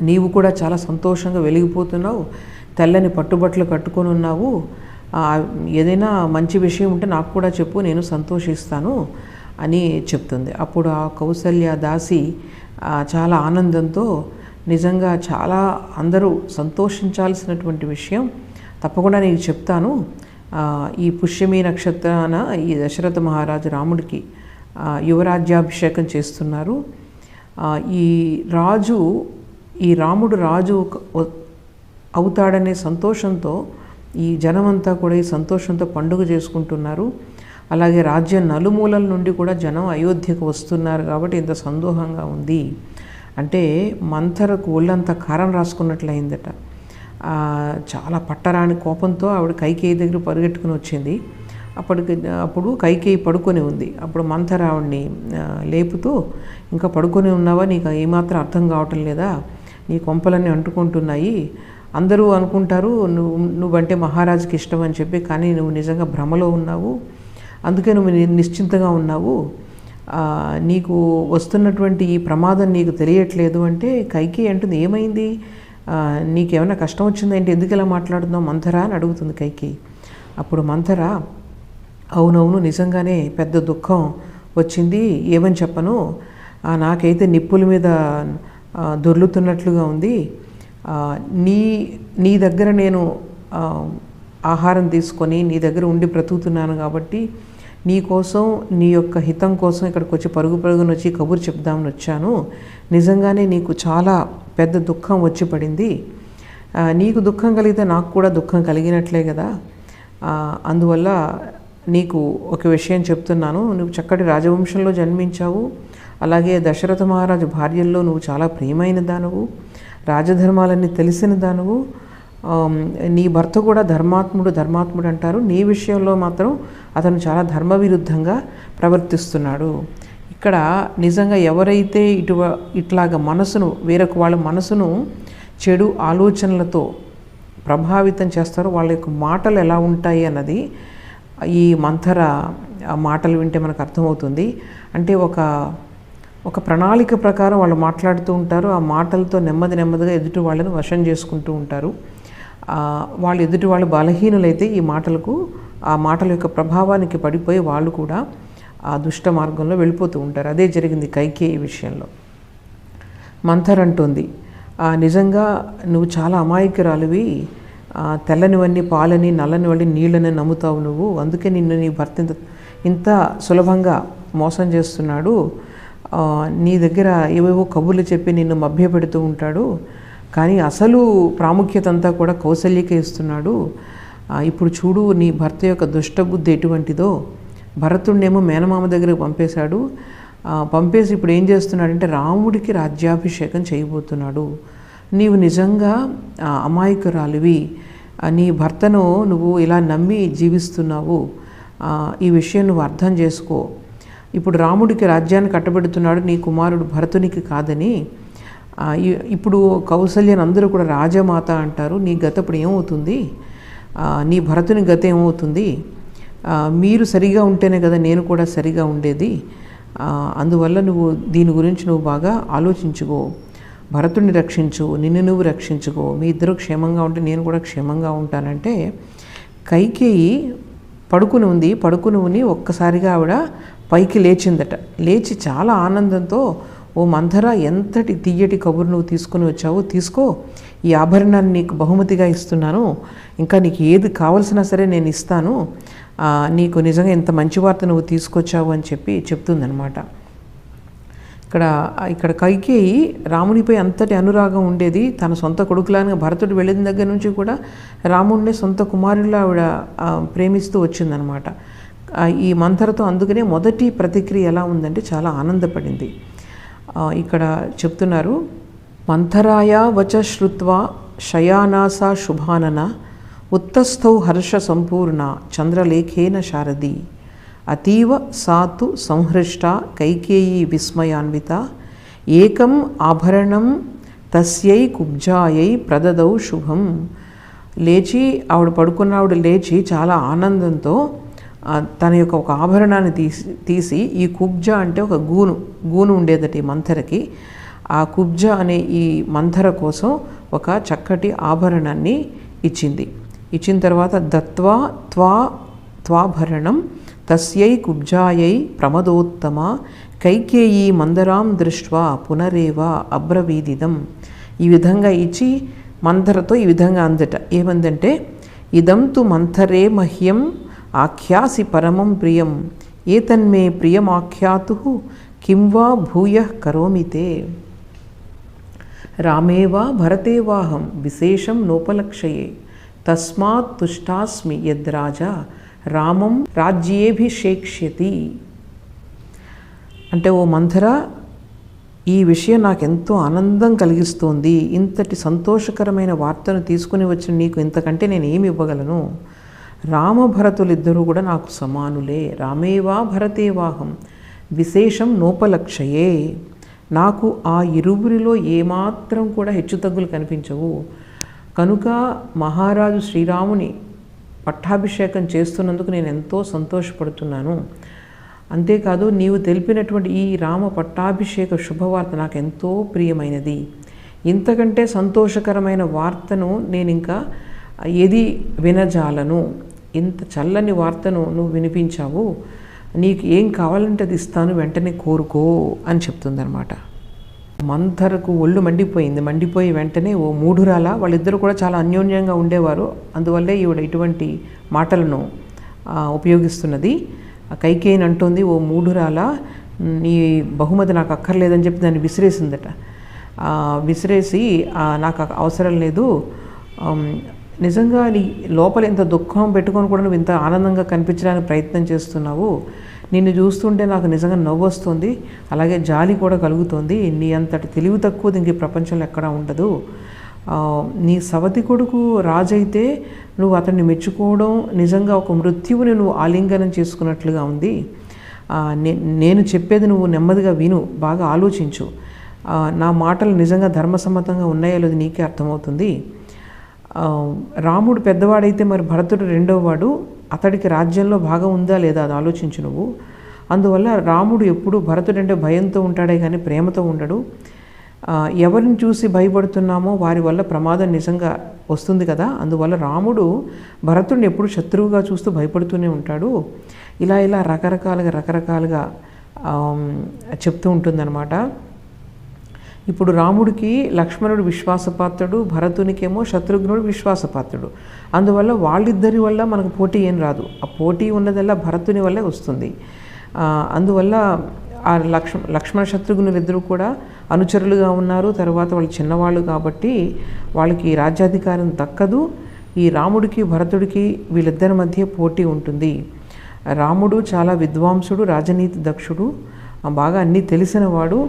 నీవు కూడా చాలా సంతోషంగా వెలిగిపోతున్నావు, తెల్లని పట్టుబట్టలు కట్టుకొని ఉన్నావు, ఏదైనా మంచి విషయం ఉంటే నాకు కూడా చెప్పు, నేను సంతోషిస్తాను అని చెప్తుంది. అప్పుడు ఆ కౌసల్య దాసి చాలా ఆనందంతో, నిజంగా చాలా అందరూ సంతోషించాల్సినటువంటి విషయం, తప్పకుండా నీకు చెప్తాను. ఈ పుష్యమి నక్షత్రాన ఈ దశరథ మహారాజు రాముడికి యువరాజ్యాభిషేకం చేస్తున్నారు. ఈ రాముడు రాజు అవుతాడనే సంతోషంతో ఈ జనమంతా కూడా ఈ సంతోషంతో పండుగ చేసుకుంటున్నారు. అలాగే రాజ్యం నలుమూలల నుండి కూడా జనం అయోధ్యకు వస్తున్నారు కాబట్టి ఇంత సందోహంగా ఉంది అంటే మంథరకు ఒళ్ళంతా కారం రాసుకున్నట్లయిందట. చాలా పట్టరాని కోపంతో ఆవిడ కైకేయి దగ్గర పరిగెట్టుకుని వచ్చింది. అప్పుడు కైకేయి పడుకొని ఉంది. అప్పుడు మంథర ఆవిడ్ని లేపుతూ, ఇంకా పడుకొని ఉన్నావా, నీకు ఏమాత్రం అర్థం కావటం లేదా, నీ కొంపలన్నీ అంటుకుంటున్నాయి, అందరూ అనుకుంటారు నువ్వంటే మహారాజుకి ఇష్టం అని చెప్పి, కానీ నువ్వు నిజంగా భ్రమలో ఉన్నావు, అందుకే నువ్వు నిశ్చింతగా ఉన్నావు, నీకు వస్తున్నటువంటి ఈ ప్రమాదం నీకు తెలియట్లేదు అంటే కైకేయి అంటుంది, ఏమైంది, నీకేమైనా కష్టం వచ్చిందంటే ఎందుకు ఇలా మాట్లాడుతున్నావు మంథర అని అడుగుతుంది కైకేయి. అప్పుడు మంథర, అవునవును, నిజంగానే పెద్ద దుఃఖం వచ్చింది, ఏమని చెప్పను, నాకైతే నిప్పుల మీద దొర్లుతున్నట్లుగా ఉంది, నీ దగ్గర నేను ఆహారం తీసుకొని నీ దగ్గర ఉండి బ్రతుకుతున్నాను కాబట్టి నీ కోసం, నీ యొక్క హితం కోసం ఇక్కడికి వచ్చి పరుగున వచ్చి కబురు చెప్దామని వచ్చాను. నిజంగానే నీకు చాలా పెద్ద దుఃఖం వచ్చి పడింది, నీకు దుఃఖం కలిగితే నాకు కూడా దుఃఖం కలిగినట్లే కదా, అందువల్ల నీకు ఒక విషయం చెప్తున్నాను, నువ్వు చక్కటి రాజవంశంలో జన్మించావు, అలాగే దశరథ మహారాజు భార్యల్లో నువ్వు చాలా ప్రియమైన దానవు, రాజధర్మాలన్నీ తెలిసిన దానవు, నీ భర్త కూడా ధర్మాత్ముడు అంటారు, నీ విషయంలో మాత్రం అతను చాలా ధర్మవిరుద్ధంగా ప్రవర్తిస్తున్నాడు. ఇక్కడ నిజంగా ఎవరైతే ఇట్లాగా వేరొక వాళ్ళ మనసును చెడు ఆలోచనలతో ప్రభావితం చేస్తారో వాళ్ళ యొక్క మాటలు ఎలా ఉంటాయి అన్నది ఈ మంథర మాటలు వింటే మనకు అర్థమవుతుంది. అంటే ఒక ప్రణాళిక ప్రకారం వాళ్ళు మాట్లాడుతూ ఉంటారు, ఆ మాటలతో నెమ్మదిగా ఎదుటి వాళ్ళని వశం చేసుకుంటూ ఉంటారు. వాళ్ళు ఎదుటి వాళ్ళు బలహీనులైతే ఆ మాటల యొక్క ప్రభావానికి పడిపోయి వాళ్ళు కూడా ఆ దుష్ట మార్గంలో వెళ్ళిపోతూ ఉంటారు. అదే జరిగింది కైకేయి విషయంలో. మంథర అంటుంది, నిజంగా నువ్వు చాలా అమాయకురాలివి, తెల్లనివన్నీ పాలని, నల్లనివన్నీ నీళ్ళని నమ్ముతావు నువ్వు, అందుకే నిన్ను నీ భర్త ఇంత సులభంగా మోసం చేస్తున్నాడు, నీ దగ్గర ఏవేవో కబుర్లు చెప్పి నిన్ను మభ్యపెడుతూ ఉంటాడు, కానీ అసలు ప్రాముఖ్యత అంతా కూడా కౌసల్యకే ఇస్తున్నాడు. ఇప్పుడు చూడు, నీ భర్త యొక్క దుష్టబుద్ధి ఎటువంటిదో, భరతుడినేమో మేనమామ దగ్గరకు పంపేసి ఇప్పుడు ఏం చేస్తున్నాడంటే రాముడికి రాజ్యాభిషేకం చేయబోతున్నాడు. నీవు నిజంగా అమాయకురాలివి, నీ భర్తను నువ్వు ఇలా నమ్మి జీవిస్తున్నావు, ఈ విషయం నువ్వు అర్థం చేసుకో. ఇప్పుడు రాముడికి రాజ్యాన్ని కట్టబెడుతున్నాడు, నీ కుమారుడు భరతునికి కాదని. ఇప్పుడు కౌసల్యని అందరూ కూడా రాజమాత అంటారు, నీ గత ఇప్పుడు ఏమవుతుంది, నీ భరతుని గత ఏమవుతుంది, మీరు సరిగా ఉంటేనే కదా నేను కూడా సరిగా ఉండేది, అందువల్ల నువ్వు దీని గురించి నువ్వు బాగా ఆలోచించుకో, భరతుడిని రక్షించు, నిన్ను నువ్వు రక్షించుకో, మీ ఇద్దరు క్షేమంగా ఉంటే నేను కూడా క్షేమంగా ఉంటానంటే కైకేయి పడుకుని ఉని ఒక్కసారిగా ఆవిడ పైకి లేచిందట. లేచి చాలా ఆనందంతో, ఓ మంథర, ఎంతటి తీయటి కబురు నువ్వు తీసుకుని వచ్చావు, తీసుకో, ఈ ఆభరణాన్ని నీకు బహుమతిగా ఇస్తున్నాను, ఇంకా నీకు ఏది కావాల్సినా సరే నేను ఇస్తాను, నీకు నిజంగా ఎంత మంచి వార్త నువ్వు తీసుకొచ్చావు అని చెప్తుందనమాట. ఇక్కడ కైకేయి రామునిపై అంతటి అనురాగం ఉండేది, తన సొంత కొడుకులాగా భరతుడు వెళ్ళిన దగ్గర నుంచి కూడా రాముడిని సొంత కుమారుడిలా ఆవిడ ప్రేమిస్తూ వచ్చిందనమాట. ఈ మంథరతో అందుకనే మొదటి ప్రతిక్రియ ఎలా ఉందంటే చాలా ఆనందపడింది. ఇక్కడ చెప్తున్నారు, మంథరాయ వచ శ్రుత్వా శయానాసా శుభానన ఉత్తస్థౌ హర్ష సంపూర్ణ చంద్రలేఖేన శారది అతీవ సాతు సంహృష్ట కైకేయీ విస్మయాన్విత ఏకం ఆభరణం తస్యై కుబ్జాయై ప్రదదౌ శుభం. ఆవిడ లేచి చాలా ఆనందంతో తన యొక్క ఒక ఆభరణాన్ని తీసి ఈ కుబ్జ అంటే ఒక గూను ఉండేదట ఈ మంథరకి, ఆ కుబ్జ అనే ఈ మంథర కోసం ఒక చక్కటి ఆభరణాన్ని ఇచ్చిన తర్వాత దత్వా త్వాభరణం తస్యై కుబ్జాయై ప్రమదోత్తమ కైకేయీ మందరాం దృష్ట్వా పునరేవ అబ్రవీదిదం. ఈ విధంగా ఇచ్చి మంథరతో ఈ విధంగా అందట, ఏమందంటే ఇదం తు మంథరే మహ్యం ఆఖ్యాసి పరమం ప్రియం ఏతన్మే ప్రియమాఖ్యాతు కిం వా భూయః కరోమితే రామేవా భరతేవాహం విశేషం నోపలక్షయే తస్మాత్ తుష్టాస్మి యద్రాజా రామం రాజ్యేభిషేక్ష్యతి. అంటే ఓ మంథర, ఈ విషయం నాకెంతో ఆనందం కలిగిస్తోంది. ఇంతటి సంతోషకరమైన వార్తను తీసుకుని వచ్చిన నీకు ఇంతకంటే నేను ఏమి ఇవ్వగలను? రామభరతులిద్దరూ కూడా నాకు సమానులే. రామేవా భరతేవాహం విశేషం నోపలక్షయే. నాకు ఆ ఇరువురిలో ఏమాత్రం కూడా హెచ్చుతగ్గులు కనిపించవు. కనుక మహారాజు శ్రీరాముని పట్టాభిషేకం చేస్తున్నందుకు నేను ఎంతో సంతోషపడుతున్నాను. అంతేకాదు, నీవు తెలిపినటువంటి ఈ రామ పట్టాభిషేక శుభవార్త నాకు ఎంతో ప్రియమైనది. ఇంతకంటే సంతోషకరమైన వార్తను నేను ఇంకా ఏది వినజాలను. ఇంత చల్లని వార్తను నువ్వు వినిపించావు. నీకు ఏం కావాలంటే అది ఇస్తాను, వెంటనే కోరుకో అని చెప్తుందనమాట. మంథరకు ఒళ్ళు మండిపోయి వెంటనే ఓ మూఢురాల, వాళ్ళిద్దరూ కూడా చాలా అన్యోన్యంగా ఉండేవారు, అందువల్లే ఈవిడ ఇటువంటి మాటలను ఉపయోగిస్తున్నది. కైకేయిని అంటుంది, ఓ మూఢురాల, నీ బహుమతి నాకు అక్కర్లేదని చెప్పి దాన్ని విసిరేసిందట. విసిరేసి నాకు అవసరం లేదు, నిజంగా నీ లోపల ఇంత దుఃఖం పెట్టుకొని కూడా నువ్వు ఇంత ఆనందంగా కనిపించడానికి ప్రయత్నం చేస్తున్నావు. నిన్ను చూస్తుంటే నాకు నిజంగా నవ్వు వస్తుంది, అలాగే జాలి కూడా కలుగుతుంది. నీ అంతటి తెలివి తక్కువది ఇంక ప్రపంచంలో ఎక్కడా ఉండదు. నీ సవతి కొడుకు రాజైతే నువ్వు అతన్ని మెచ్చుకోవడం నిజంగా ఒక మృత్యువుని నువ్వు ఆలింగనం చేసుకున్నట్లుగా ఉంది. నేను చెప్పేది నువ్వు నెమ్మదిగా విను, బాగా ఆలోచించు. నా మాటలు నిజంగా ధర్మసమ్మతంగా ఉన్నాయో లేదో నీకే అర్థమవుతుంది. రాముడు పెద్దవాడైతే మరి భరతుడు రెండోవాడు, అతడికి రాజ్యంలో భాగం ఉందా లేదా అది ఆలోచించు నువ్వు. అందువల్ల రాముడు ఎప్పుడు భరతుడంటే భయంతో ఉంటాడే కానీ ప్రేమతో ఉండడు. ఎవరిని చూసి భయపడుతున్నామో వారి వల్ల ప్రమాదం నిజంగా వస్తుంది కదా. అందువల్ల రాముడు భరతుడిని ఎప్పుడు శత్రువుగా చూస్తూ భయపడుతూనే ఉంటాడు. ఇలా రకరకాలుగా చెప్తూ ఉంటుందన్నమాట. ఇప్పుడు రాముడికి లక్ష్మణుడు విశ్వాసపాత్రుడు, భరతునికేమో శత్రుఘ్నుడు విశ్వాసపాత్రుడు. అందువల్ల వాళ్ళిద్దరి వల్ల మనకు పోటీ ఏం రాదు. ఆ పోటీ ఉన్నదల్లా భరతుని వల్లే వస్తుంది. అందువల్ల ఆ లక్ష్మణ శత్రుఘ్నులిద్దరూ కూడా అనుచరులుగా ఉన్నారు. తర్వాత వాళ్ళు చిన్నవాళ్ళు కాబట్టి వాళ్ళకి రాజ్యాధికారం దక్కదు. ఈ రాముడికి భరతుడికి వీళ్ళిద్దరి మధ్య పోటీ ఉంటుంది. రాముడు చాలా విద్వాంసుడు, రాజనీతి దక్షుడు, బాగా అన్నీ తెలిసినవాడు.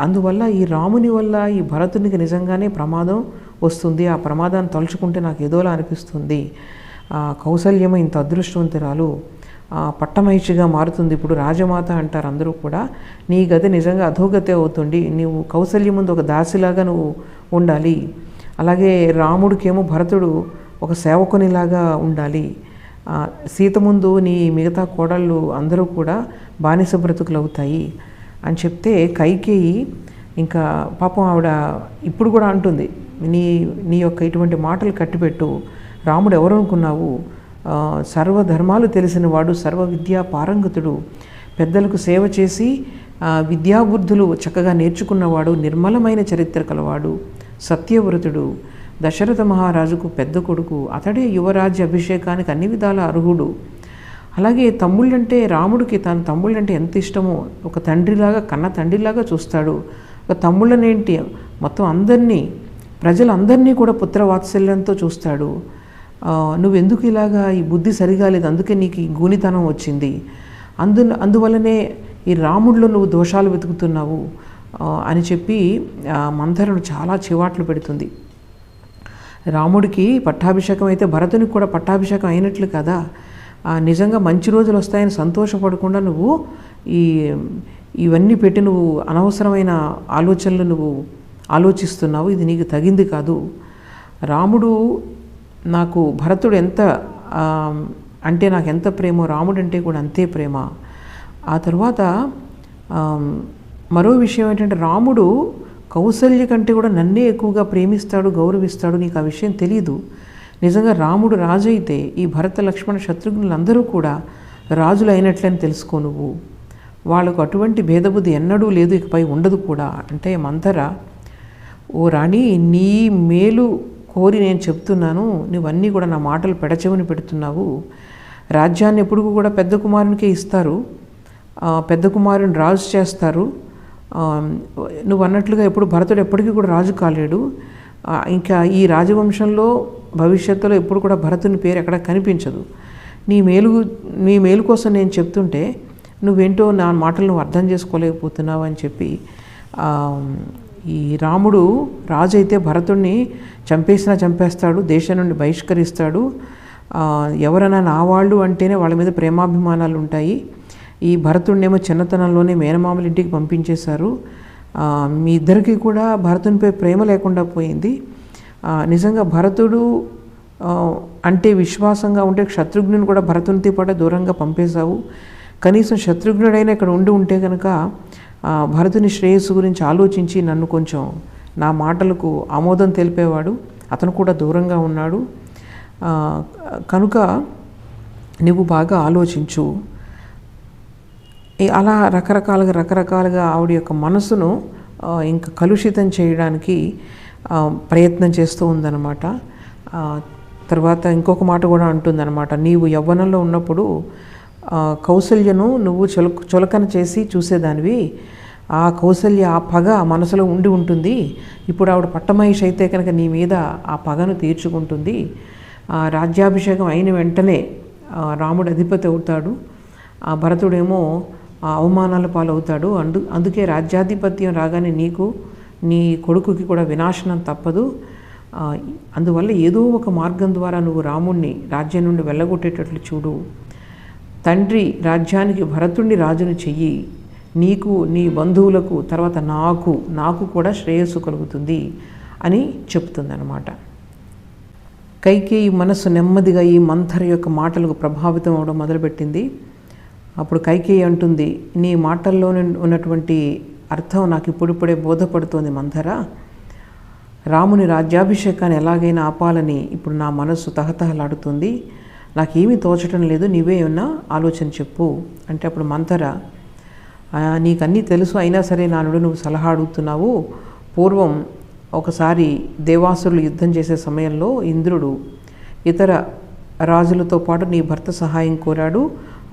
అందువల్ల ఈ రాముని వల్ల ఈ భరతునికి నిజంగానే ప్రమాదం వస్తుంది. ఆ ప్రమాదాన్ని తలుచుకుంటే నాకు ఏదోలా అనిపిస్తుంది. కౌసల్యమ ఇంత అదృష్టవంతురాలు, పట్టమహిషిగా మారుతుంది. ఇప్పుడు రాజమాత అంటారు అందరూ కూడా. నీ గతి నిజంగా అధోగతి అవుతుంది. నీవు కౌసల్య ముందు ఒక దాసిలాగా నువ్వు ఉండాలి. అలాగే రాముడికేమో భరతుడు ఒక సేవకునిలాగా ఉండాలి. సీత ముందు నీ మిగతా కోడళ్ళు అందరూ కూడా బానిస బ్రతుకులు అవుతాయి అని చెప్తే కైకేయి ఇంకా పాపం ఆవిడ ఇప్పుడు కూడా అంటుంది, నీ యొక్క ఇటువంటి మాటలు కట్టిపెట్టు. రాముడు ఎవరు అనుకున్నావు? సర్వధర్మాలు తెలిసినవాడు, సర్వ విద్యా పారంగతుడు, పెద్దలకు సేవ చేసి విద్యాబుద్ధులు చక్కగా నేర్చుకున్నవాడు, నిర్మలమైన చరిత్ర కలవాడు, సత్యవ్రతుడు, దశరథ మహారాజుకు పెద్ద కొడుకు, అతడే యువరాజ్య అభిషేకానికి అన్ని విధాల అర్హుడు. అలాగే తమ్ముళ్ళంటే రాముడికి తన తమ్ముళ్ళంటే ఎంత ఇష్టమో, ఒక తండ్రిలాగా కన్న తండ్రిలాగా చూస్తాడు. ఒక తమ్ముళ్ళనేంటి మొత్తం అందరినీ, ప్రజలందరినీ కూడా పుత్రవాత్సల్యంతో చూస్తాడు. నువ్వెందుకు ఇలాగా ఈ బుద్ధి సరిగా లేదు, అందుకే నీకు ఈ గూనితనం వచ్చింది, అందువల్లనే ఈ రాముడిలో నువ్వు దోషాలు వెతుకుతున్నావు అని చెప్పి మంథరుడు చాలా చివాట్లు పెడుతుంది. రాముడికి పట్టాభిషేకం అయితే భరతునికి కూడా పట్టాభిషేకం అయినట్లు కదా. నిజంగా మంచి రోజులు వస్తాయని సంతోషపడకుండా నువ్వు ఇవన్నీ పెట్టి నువ్వు అనవసరమైన ఆలోచనలు నువ్వు ఆలోచిస్తున్నావు. ఇది నీకు తగింది కాదు. రాముడు నాకు భరతుడు ఎంత అంటే నాకు ఎంత ప్రేమో రాముడు అంటే కూడా అంతే ప్రేమ. ఆ తర్వాత మరో విషయం ఏంటంటే రాముడు కౌసల్య కంటే కూడా నన్నే ఎక్కువగా ప్రేమిస్తాడు, గౌరవిస్తాడు. నీకు ఆ విషయం తెలీదు. నిజంగా రాముడు రాజు అయితే ఈ భరత లక్ష్మణ శత్రుఘ్నులందరూ కూడా రాజులు అయినట్లని తెలుసుకో నువ్వు. వాళ్ళకు అటువంటి భేదబుద్ధి ఎన్నడూ లేదు, ఇకపై ఉండదు కూడా. అంటే మంథర, ఓ రాణి, నీ మేలు కోరి నేను చెప్తున్నాను, నువ్వన్నీ కూడా నా మాటలు పెడచెవిని పెడుతున్నావు. రాజ్యాన్ని ఎప్పుడు కూడా పెద్ద కుమారునికే ఇస్తారు, పెద్ద కుమారుని రాజు చేస్తారు. నువ్వు అన్నట్లుగా ఎప్పుడు భరతుడు ఎప్పటికీ కూడా రాజు కాలేడు. ఇంకా ఈ రాజవంశంలో భవిష్యత్తులో ఎప్పుడు కూడా భరతుని పేరు ఎక్కడ కనిపించదు. నీ మేలు కోసం నేను చెప్తుంటే నువ్వేంటో నా మాటలు నువ్వు అర్థం చేసుకోలేకపోతున్నావు అని చెప్పి ఈ రాముడు రాజు అయితే భరతుడిని చంపేస్తాడు, దేశం నుండి బహిష్కరిస్తాడు. ఎవరైనా నా వాళ్ళు అంటేనే వాళ్ళ మీద ప్రేమాభిమానాలు ఉంటాయి. ఈ భరతుడినేమో చిన్నతనంలోనే మేనమామల ఇంటికి పంపించేశారు. మీ ఇద్దరికి కూడా భరతునిపై ప్రేమ లేకుండా పోయింది. నిజంగా భరతుడు అంటే విశ్వాసంగా ఉంటే శత్రుఘ్నుని కూడా భరతునితో పాటు దూరంగా పంపేశావు. కనీసం శత్రుఘ్నుడైనా ఇక్కడ ఉంటే కనుక భరతుని శ్రేయస్సు గురించి ఆలోచించి నన్ను కొంచెం నా మాటలకు ఆమోదం తెలిపేవాడు. అతను కూడా దూరంగా ఉన్నాడు. కనుక నువ్వు బాగా ఆలోచించు. అలా రకరకాలుగా ఆవిడ యొక్క మనసును ఇంకా కలుషితం చేయడానికి ప్రయత్నం చేస్తూ ఉందన్నమాట. తర్వాత ఇంకొక మాట కూడా అంటుందన్నమాట, నీవు యవ్వనంలో ఉన్నప్పుడు కౌసల్యను నువ్వు చులకన చేసి చూసేదానివి. ఆ కౌసల్య ఆ పగ మనసులో ఉంటుంది. ఇప్పుడు ఆవిడ పట్టమహిషి అయితే కనుక నీ మీద ఆ పగను తీర్చుకుంటుంది. రాజ్యాభిషేకం అయిన వెంటనే రాముడు అధిపతి అవుతాడు. భరతుడేమో అవమానాల పాలవుతాడు. అందుకే రాజ్యాధిపత్యం రాగానే నీకు నీ కొడుకుకి కూడా వినాశనం తప్పదు. అందువల్ల ఏదో ఒక మార్గం ద్వారా నువ్వు రాముణ్ణి రాజ్యం నుండి వెళ్ళగొట్టేటట్లు చూడు. తండ్రి రాజ్యానికి భరతుణ్ణి రాజును చెయ్యి. నీకు, నీ బంధువులకు, తర్వాత నాకు కూడా శ్రేయస్సు కలుగుతుంది అని చెప్తుందన్నమాట. కైకేయి మనస్సు నెమ్మదిగా ఈ మంథర యొక్క మాటలకు ప్రభావితం అవడం మొదలుపెట్టింది. అప్పుడు కైకేయి అంటుంది, నీ మాటల్లో ఉన్నటువంటి అర్థం నాకు ఇప్పుడిప్పుడే బోధపడుతోంది మంథర. రాముని రాజ్యాభిషేకాన్ని ఎలాగైనా ఆపాలని ఇప్పుడు నా మనస్సు తహతహలాడుతుంది. నాకేమీ తోచటం లేదు, నీవే ఏమన్నా ఆలోచన చెప్పు అంటే అప్పుడు మంథర, నీకన్నీ తెలుసు అయినా సరే నానుడు నువ్వు సలహా అడుగుతున్నావు. పూర్వం ఒకసారి దేవాసురులు యుద్ధం చేసే సమయంలో ఇంద్రుడు ఇతర రాజులతో పాటు నీ భర్త సహాయం కోరాడు.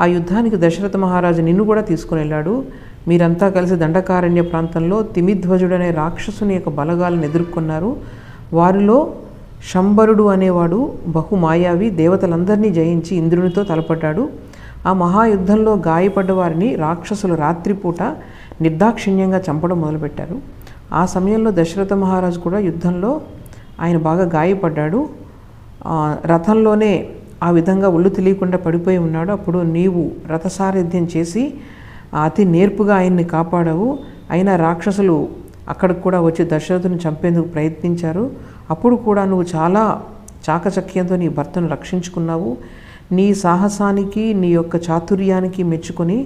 ఆ యుద్ధానికి దశరథ మహారాజు నిన్ను కూడా తీసుకుని వెళ్ళాడు. మీరంతా కలిసి దండకారణ్య ప్రాంతంలో తిమిధ్వజుడనే రాక్షసుని యొక్క బలగాలను ఎదుర్కొన్నారు. వారిలో శంబరుడు అనేవాడు బహుమాయావి దేవతలందరినీ జయించి ఇంద్రునితో తలపడ్డాడు. ఆ మహాయుద్ధంలో గాయపడ్డ వారిని రాక్షసులు రాత్రిపూట నిర్దాక్షిణ్యంగా చంపడం మొదలుపెట్టారు. ఆ సమయంలో దశరథ మహారాజు కూడా యుద్ధంలో ఆయన బాగా గాయపడ్డాడు. రథంలోనే ఆ విధంగా ఒళ్ళు తెలియకుండా పడిపోయి ఉన్నాడు. అప్పుడు నీవు రథసారథ్యం చేసి అతి నేర్పుగా ఆయన్ని కాపాడావు. అయినా రాక్షసులు అక్కడికి కూడా వచ్చి దశరథుని చంపేందుకు ప్రయత్నించారు. అప్పుడు కూడా నువ్వు చాలా చాకచక్యంతో నీ భర్తను రక్షించుకున్నావు. నీ సాహసానికి, నీ యొక్క చాతుర్యానికి మెచ్చుకొని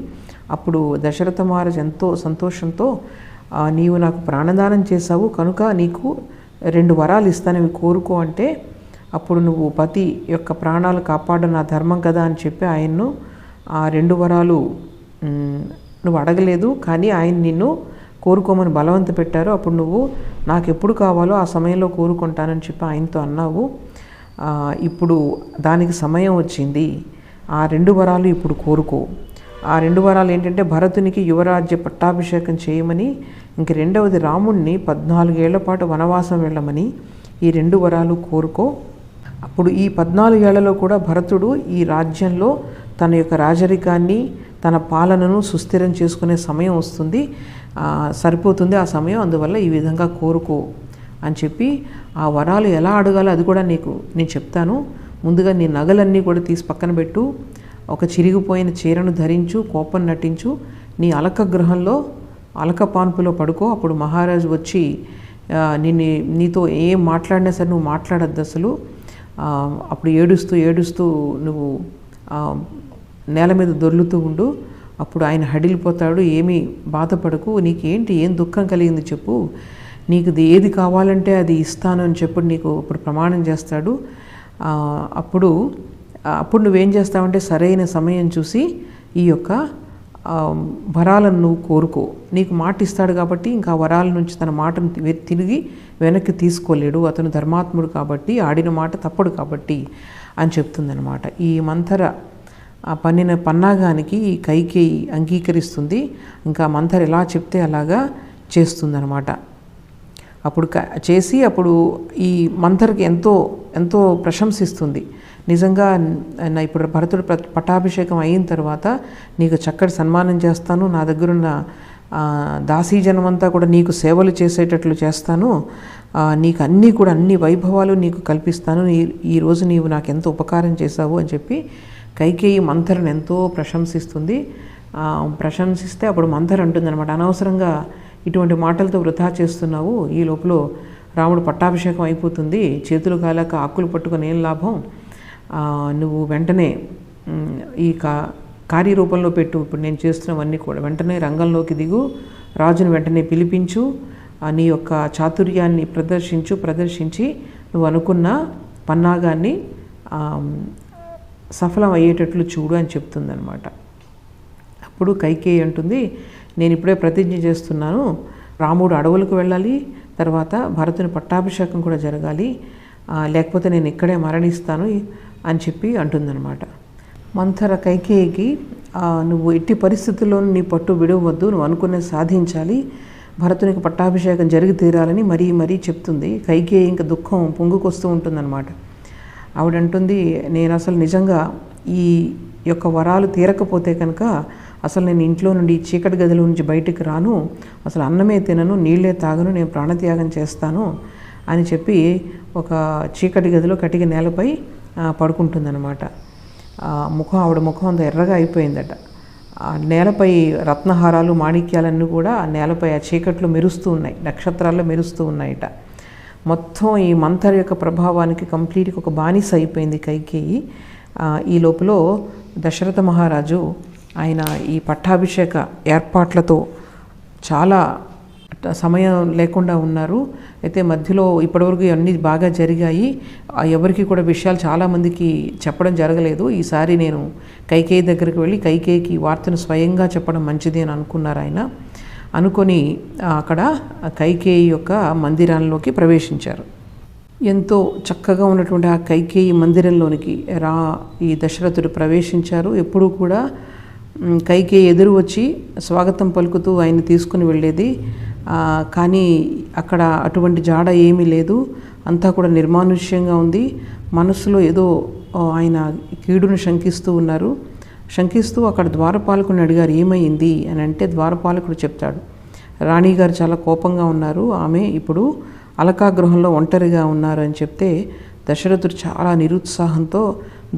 అప్పుడు దశరథ మహారాజు ఎంతో సంతోషంతో నీవు నాకు ప్రాణదానం చేశావు, కనుక నీకు 2 వరాలు ఇస్తానవి కోరుకో అంటే అప్పుడు నువ్వు పతి యొక్క ప్రాణాలు కాపాడడం నా ధర్మం కదా అని చెప్పి ఆయన్ను ఆ 2 వరాలు నువ్వు అడగలేదు, కానీ ఆయన నిన్ను కోరుకోమని బలవంత పెట్టారు. అప్పుడు నువ్వు నాకు ఎప్పుడు కావాలో ఆ సమయంలో కోరుకుంటానని చెప్పి ఆయనతో అన్నావు. ఇప్పుడు దానికి సమయం వచ్చింది. ఆ 2 వరాలు ఇప్పుడు కోరుకో. ఆ 2 వరాలు ఏంటంటే భరతునికి యువరాజ్య పట్టాభిషేకం చేయమని, ఇంక రెండవది రాముణ్ణి 14 ఏళ్ల పాటు వనవాసం వెళ్ళమని. ఈ 2 వరాలు కోరుకో. అప్పుడు ఈ 14 ఏళ్లలో కూడా భరతుడు ఈ రాజ్యంలో తన యొక్క రాజరికాన్ని, తన పాలనను సుస్థిరం చేసుకునే సమయం వస్తుంది, సరిపోతుంది ఆ సమయం. అందువల్ల ఈ విధంగా కోరుకో అని చెప్పి ఆ వరాలు ఎలా అడగాలో అది కూడా నేను చెప్తాను. ముందుగా నీ నగలన్నీ కూడా తీసి పక్కన పెట్టు. ఒక చిరిగిపోయిన చీరను ధరించు, కోపం నటించు, నీ అలక గృహంలో అలక పాన్పులో పడుకో. అప్పుడు మహారాజు వచ్చి నీతో ఏం మాట్లాడినా సరే నువ్వు మాట్లాడద్దు అసలు. అప్పుడు ఏడుస్తూ నువ్వు నేల మీద దొర్లుతూ ఉండు. అప్పుడు ఆయన హడిలిపోతాడు. ఏమీ బాధపడకు, నీకేంటి, ఏం దుఃఖం కలిగింది చెప్పు, నీకు ఏది కావాలంటే అది ఇస్తాను అని చెప్పి నీకు ఇప్పుడు ప్రమాణం చేస్తాడు. అప్పుడు నువ్వేం చేస్తావంటే సరైన సమయం చూసి ఈ యొక్క వరాలను నువ్వు కోరుకో. నీకు మాట ఇస్తాడు కాబట్టి ఇంకా వరాల నుంచి తన మాటను తిరిగి వెనక్కి తీసుకోలేడు. అతను ధర్మాత్ముడు కాబట్టి, ఆడిన మాట తప్పడు కాబట్టి అని చెప్తుందనమాట. ఈ మంథర పన్నిన పన్నాగానికి ఈ కైకేయి అంగీకరిస్తుంది. ఇంకా మంథర ఎలా చెప్తే అలాగా చేస్తుందనమాట. అప్పుడు చేసి అప్పుడు ఈ మంథర్కి ఎంతో ప్రశంసిస్తుంది. నిజంగా ఇప్పుడు భరతుడు పట్టాభిషేకం అయిన తర్వాత నీకు చక్కటి సన్మానం చేస్తాను, నా దగ్గరున్న దాసీజనమంతా కూడా నీకు సేవలు చేసేటట్లు చేస్తాను, నీకు అన్ని వైభవాలు నీకు కల్పిస్తాను, ఈరోజు నీవు నాకు ఎంతో ఉపకారం చేశావు అని చెప్పి కైకేయి మంథరను ఎంతో ప్రశంసిస్తుంది. ప్రశంసిస్తే అప్పుడు మంథర అంటుందన్నమాట, అనవసరంగా ఇటువంటి మాటలతో వృధా చేస్తున్నావు, ఈ లోపల రాముడు పట్టాభిషేకం అయిపోతుంది, చేతులు కాలాక ఆకులు పట్టుకొని ఏం లాభం, నువ్వు వెంటనే ఈ కార్యరూపంలో పెట్టు, ఇప్పుడు నేను చేస్తున్నవన్నీ కూడా వెంటనే రంగంలోకి దిగు, రాజును వెంటనే పిలిపించు, నీ యొక్క చాతుర్యాన్ని ప్రదర్శించి నువ్వు అనుకున్న పన్నాగాన్ని సఫలం అయ్యేటట్లు చూడు అని చెప్తుందనమాట. అప్పుడు కైకేయి అంటుంది, నేను ఇప్పుడే ప్రతిజ్ఞ చేస్తున్నాను, రాముడు అడవులకు వెళ్ళాలి, తర్వాత భరతుని పట్టాభిషేకం కూడా జరగాలి, లేకపోతే నేను ఇక్కడే మరణిస్తాను అని చెప్పి అంటుందన్నమాట. మంథర కైకేయికి, నువ్వు ఎట్టి పరిస్థితుల్లో నీ పట్టు విడవద్దు, నువ్వు అనుకున్నది సాధించాలి, భరతునికి పట్టాభిషేకం జరిగి తీరాలని మరీ చెప్తుంది. కైకేయి ఇంకా దుఃఖం పొంగుకొస్తూ ఉంటుందన్నమాట. ఆవిడంటుంది, నేను అసలు నిజంగా ఈ యొక్క వరాలు తీరకపోతే కనుక అసలు నేను ఇంట్లో నుండి చీకటి గదిలో నుంచి బయటికి రాను, అసలు అన్నమే తినను, నీళ్ళే తాగను, నేను ప్రాణత్యాగం చేస్తాను అని చెప్పి ఒక చీకటి గదిలో కటిక నేలపై పడుకుంటుందన్నమాట. ఆవిడ ముఖం అంతా ఎర్రగా అయిపోయిందట. ఆ నేలపై రత్నహారాలు మాణిక్యాలన్నీ కూడా ఆ నేలపై ఆ చీకట్లో మెరుస్తూ ఉన్నాయి, నక్షత్రాల్లో మెరుస్తూ ఉన్నాయట. మొత్తం ఈ మంథర యొక్క ప్రభావానికి కంప్లీట్గా ఒక బానిస అయిపోయింది కైకేయి. ఈ లోపల దశరథ మహారాజు ఆయన ఈ పట్టాభిషేక ఏర్పాట్లతో చాలా సమయం లేకుండా ఉన్నారు. అయితే మధ్యలో ఇప్పటివరకు అన్నీ బాగా జరిగాయి, ఎవరికి కూడా విషయాలు చాలామందికి చెప్పడం జరగలేదు. ఈసారి నేను కైకేయి దగ్గరికి వెళ్ళి కైకేయికి వార్తను స్వయంగా చెప్పడం మంచిది అని అనుకున్నారు ఆయన. అనుకొని అక్కడ కైకేయి యొక్క మందిరంలోకి ప్రవేశించారు. ఎంతో చక్కగా ఉన్నటువంటి ఆ కైకేయి మందిరంలోనికి ఈ దశరథుడు ప్రవేశించారు. ఎప్పుడూ కూడా కైకేయి ఎదురు వచ్చి స్వాగతం పలుకుతూ ఆయన తీసుకుని వెళ్ళేది, కానీ అక్కడ అటువంటి జాడ ఏమీ లేదు, అంతా కూడా నిర్మానుష్యంగా ఉంది. మనసులో ఏదో ఆయన కీడును శంకిస్తూ అక్కడ ద్వారపాలకుని అడిగారు, ఏమైంది అని అంటే ద్వారపాలకుడు చెప్తాడు, రాణిగారు చాలా కోపంగా ఉన్నారు, ఆమె ఇప్పుడు అలకాగృహంలో ఒంటరిగా ఉన్నారు అని చెప్తే దశరథుడు చాలా నిరుత్సాహంతో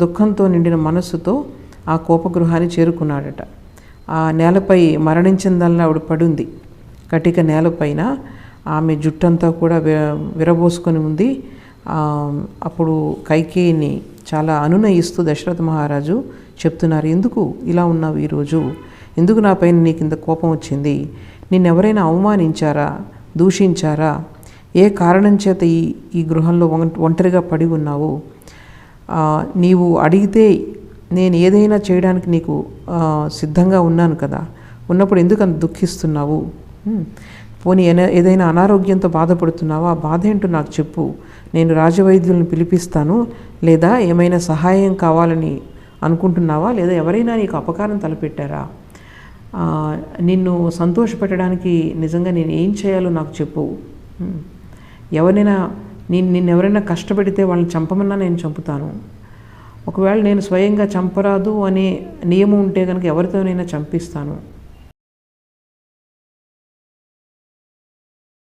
దుఃఖంతో నిండిన మనస్సుతో ఆ కోపగృహాన్ని చేరుకున్నాడట. ఆ నేలపై మరణించిందల్లా ఆవిడ పడుంది, కటిక నేలపైన ఆమె జుట్టంతా కూడా విరబోసుకొని ఉంది. అప్పుడు కైకేయిని చాలా అనునయిస్తూ దశరథ మహారాజు చెప్తున్నారు, ఎందుకు ఇలా ఉన్నావు ఈరోజు, ఎందుకు నా పైన నీకు ఇంత కోపం వచ్చింది, నిన్నెవరైనా అవమానించారా, దూషించారా, ఏ కారణం చేత ఈ గృహంలో ఒంటరిగా పడి ఉన్నావు, నీవు అడిగితే నేను ఏదైనా చేయడానికి నీకు సిద్ధంగా ఉన్నాను కదా, ఉన్నప్పుడు ఎందుకు అంత దుఃఖిస్తున్నావు, పోనీ ఏదైనా అనారోగ్యంతో బాధపడుతున్నావా, ఆ బాధ ఏంటో నాకు చెప్పు, నేను రాజవైద్యులను పిలిపిస్తాను, లేదా ఏమైనా సహాయం కావాలని అనుకుంటున్నావా, లేదా ఎవరైనా నీకు అపకారం తలపెట్టారా, నిన్ను సంతోషపెట్టడానికి నిజంగా నేను ఏం చేయాలో నాకు చెప్పు, నిన్నెవరైనా కష్టపెడితే వాళ్ళని చంపమన్నా నేను చంపుతాను, ఒకవేళ నేను స్వయంగా చంపరాదు అనే నియమం ఉంటే కనుక ఎవరితోనైనా చంపిస్తాను,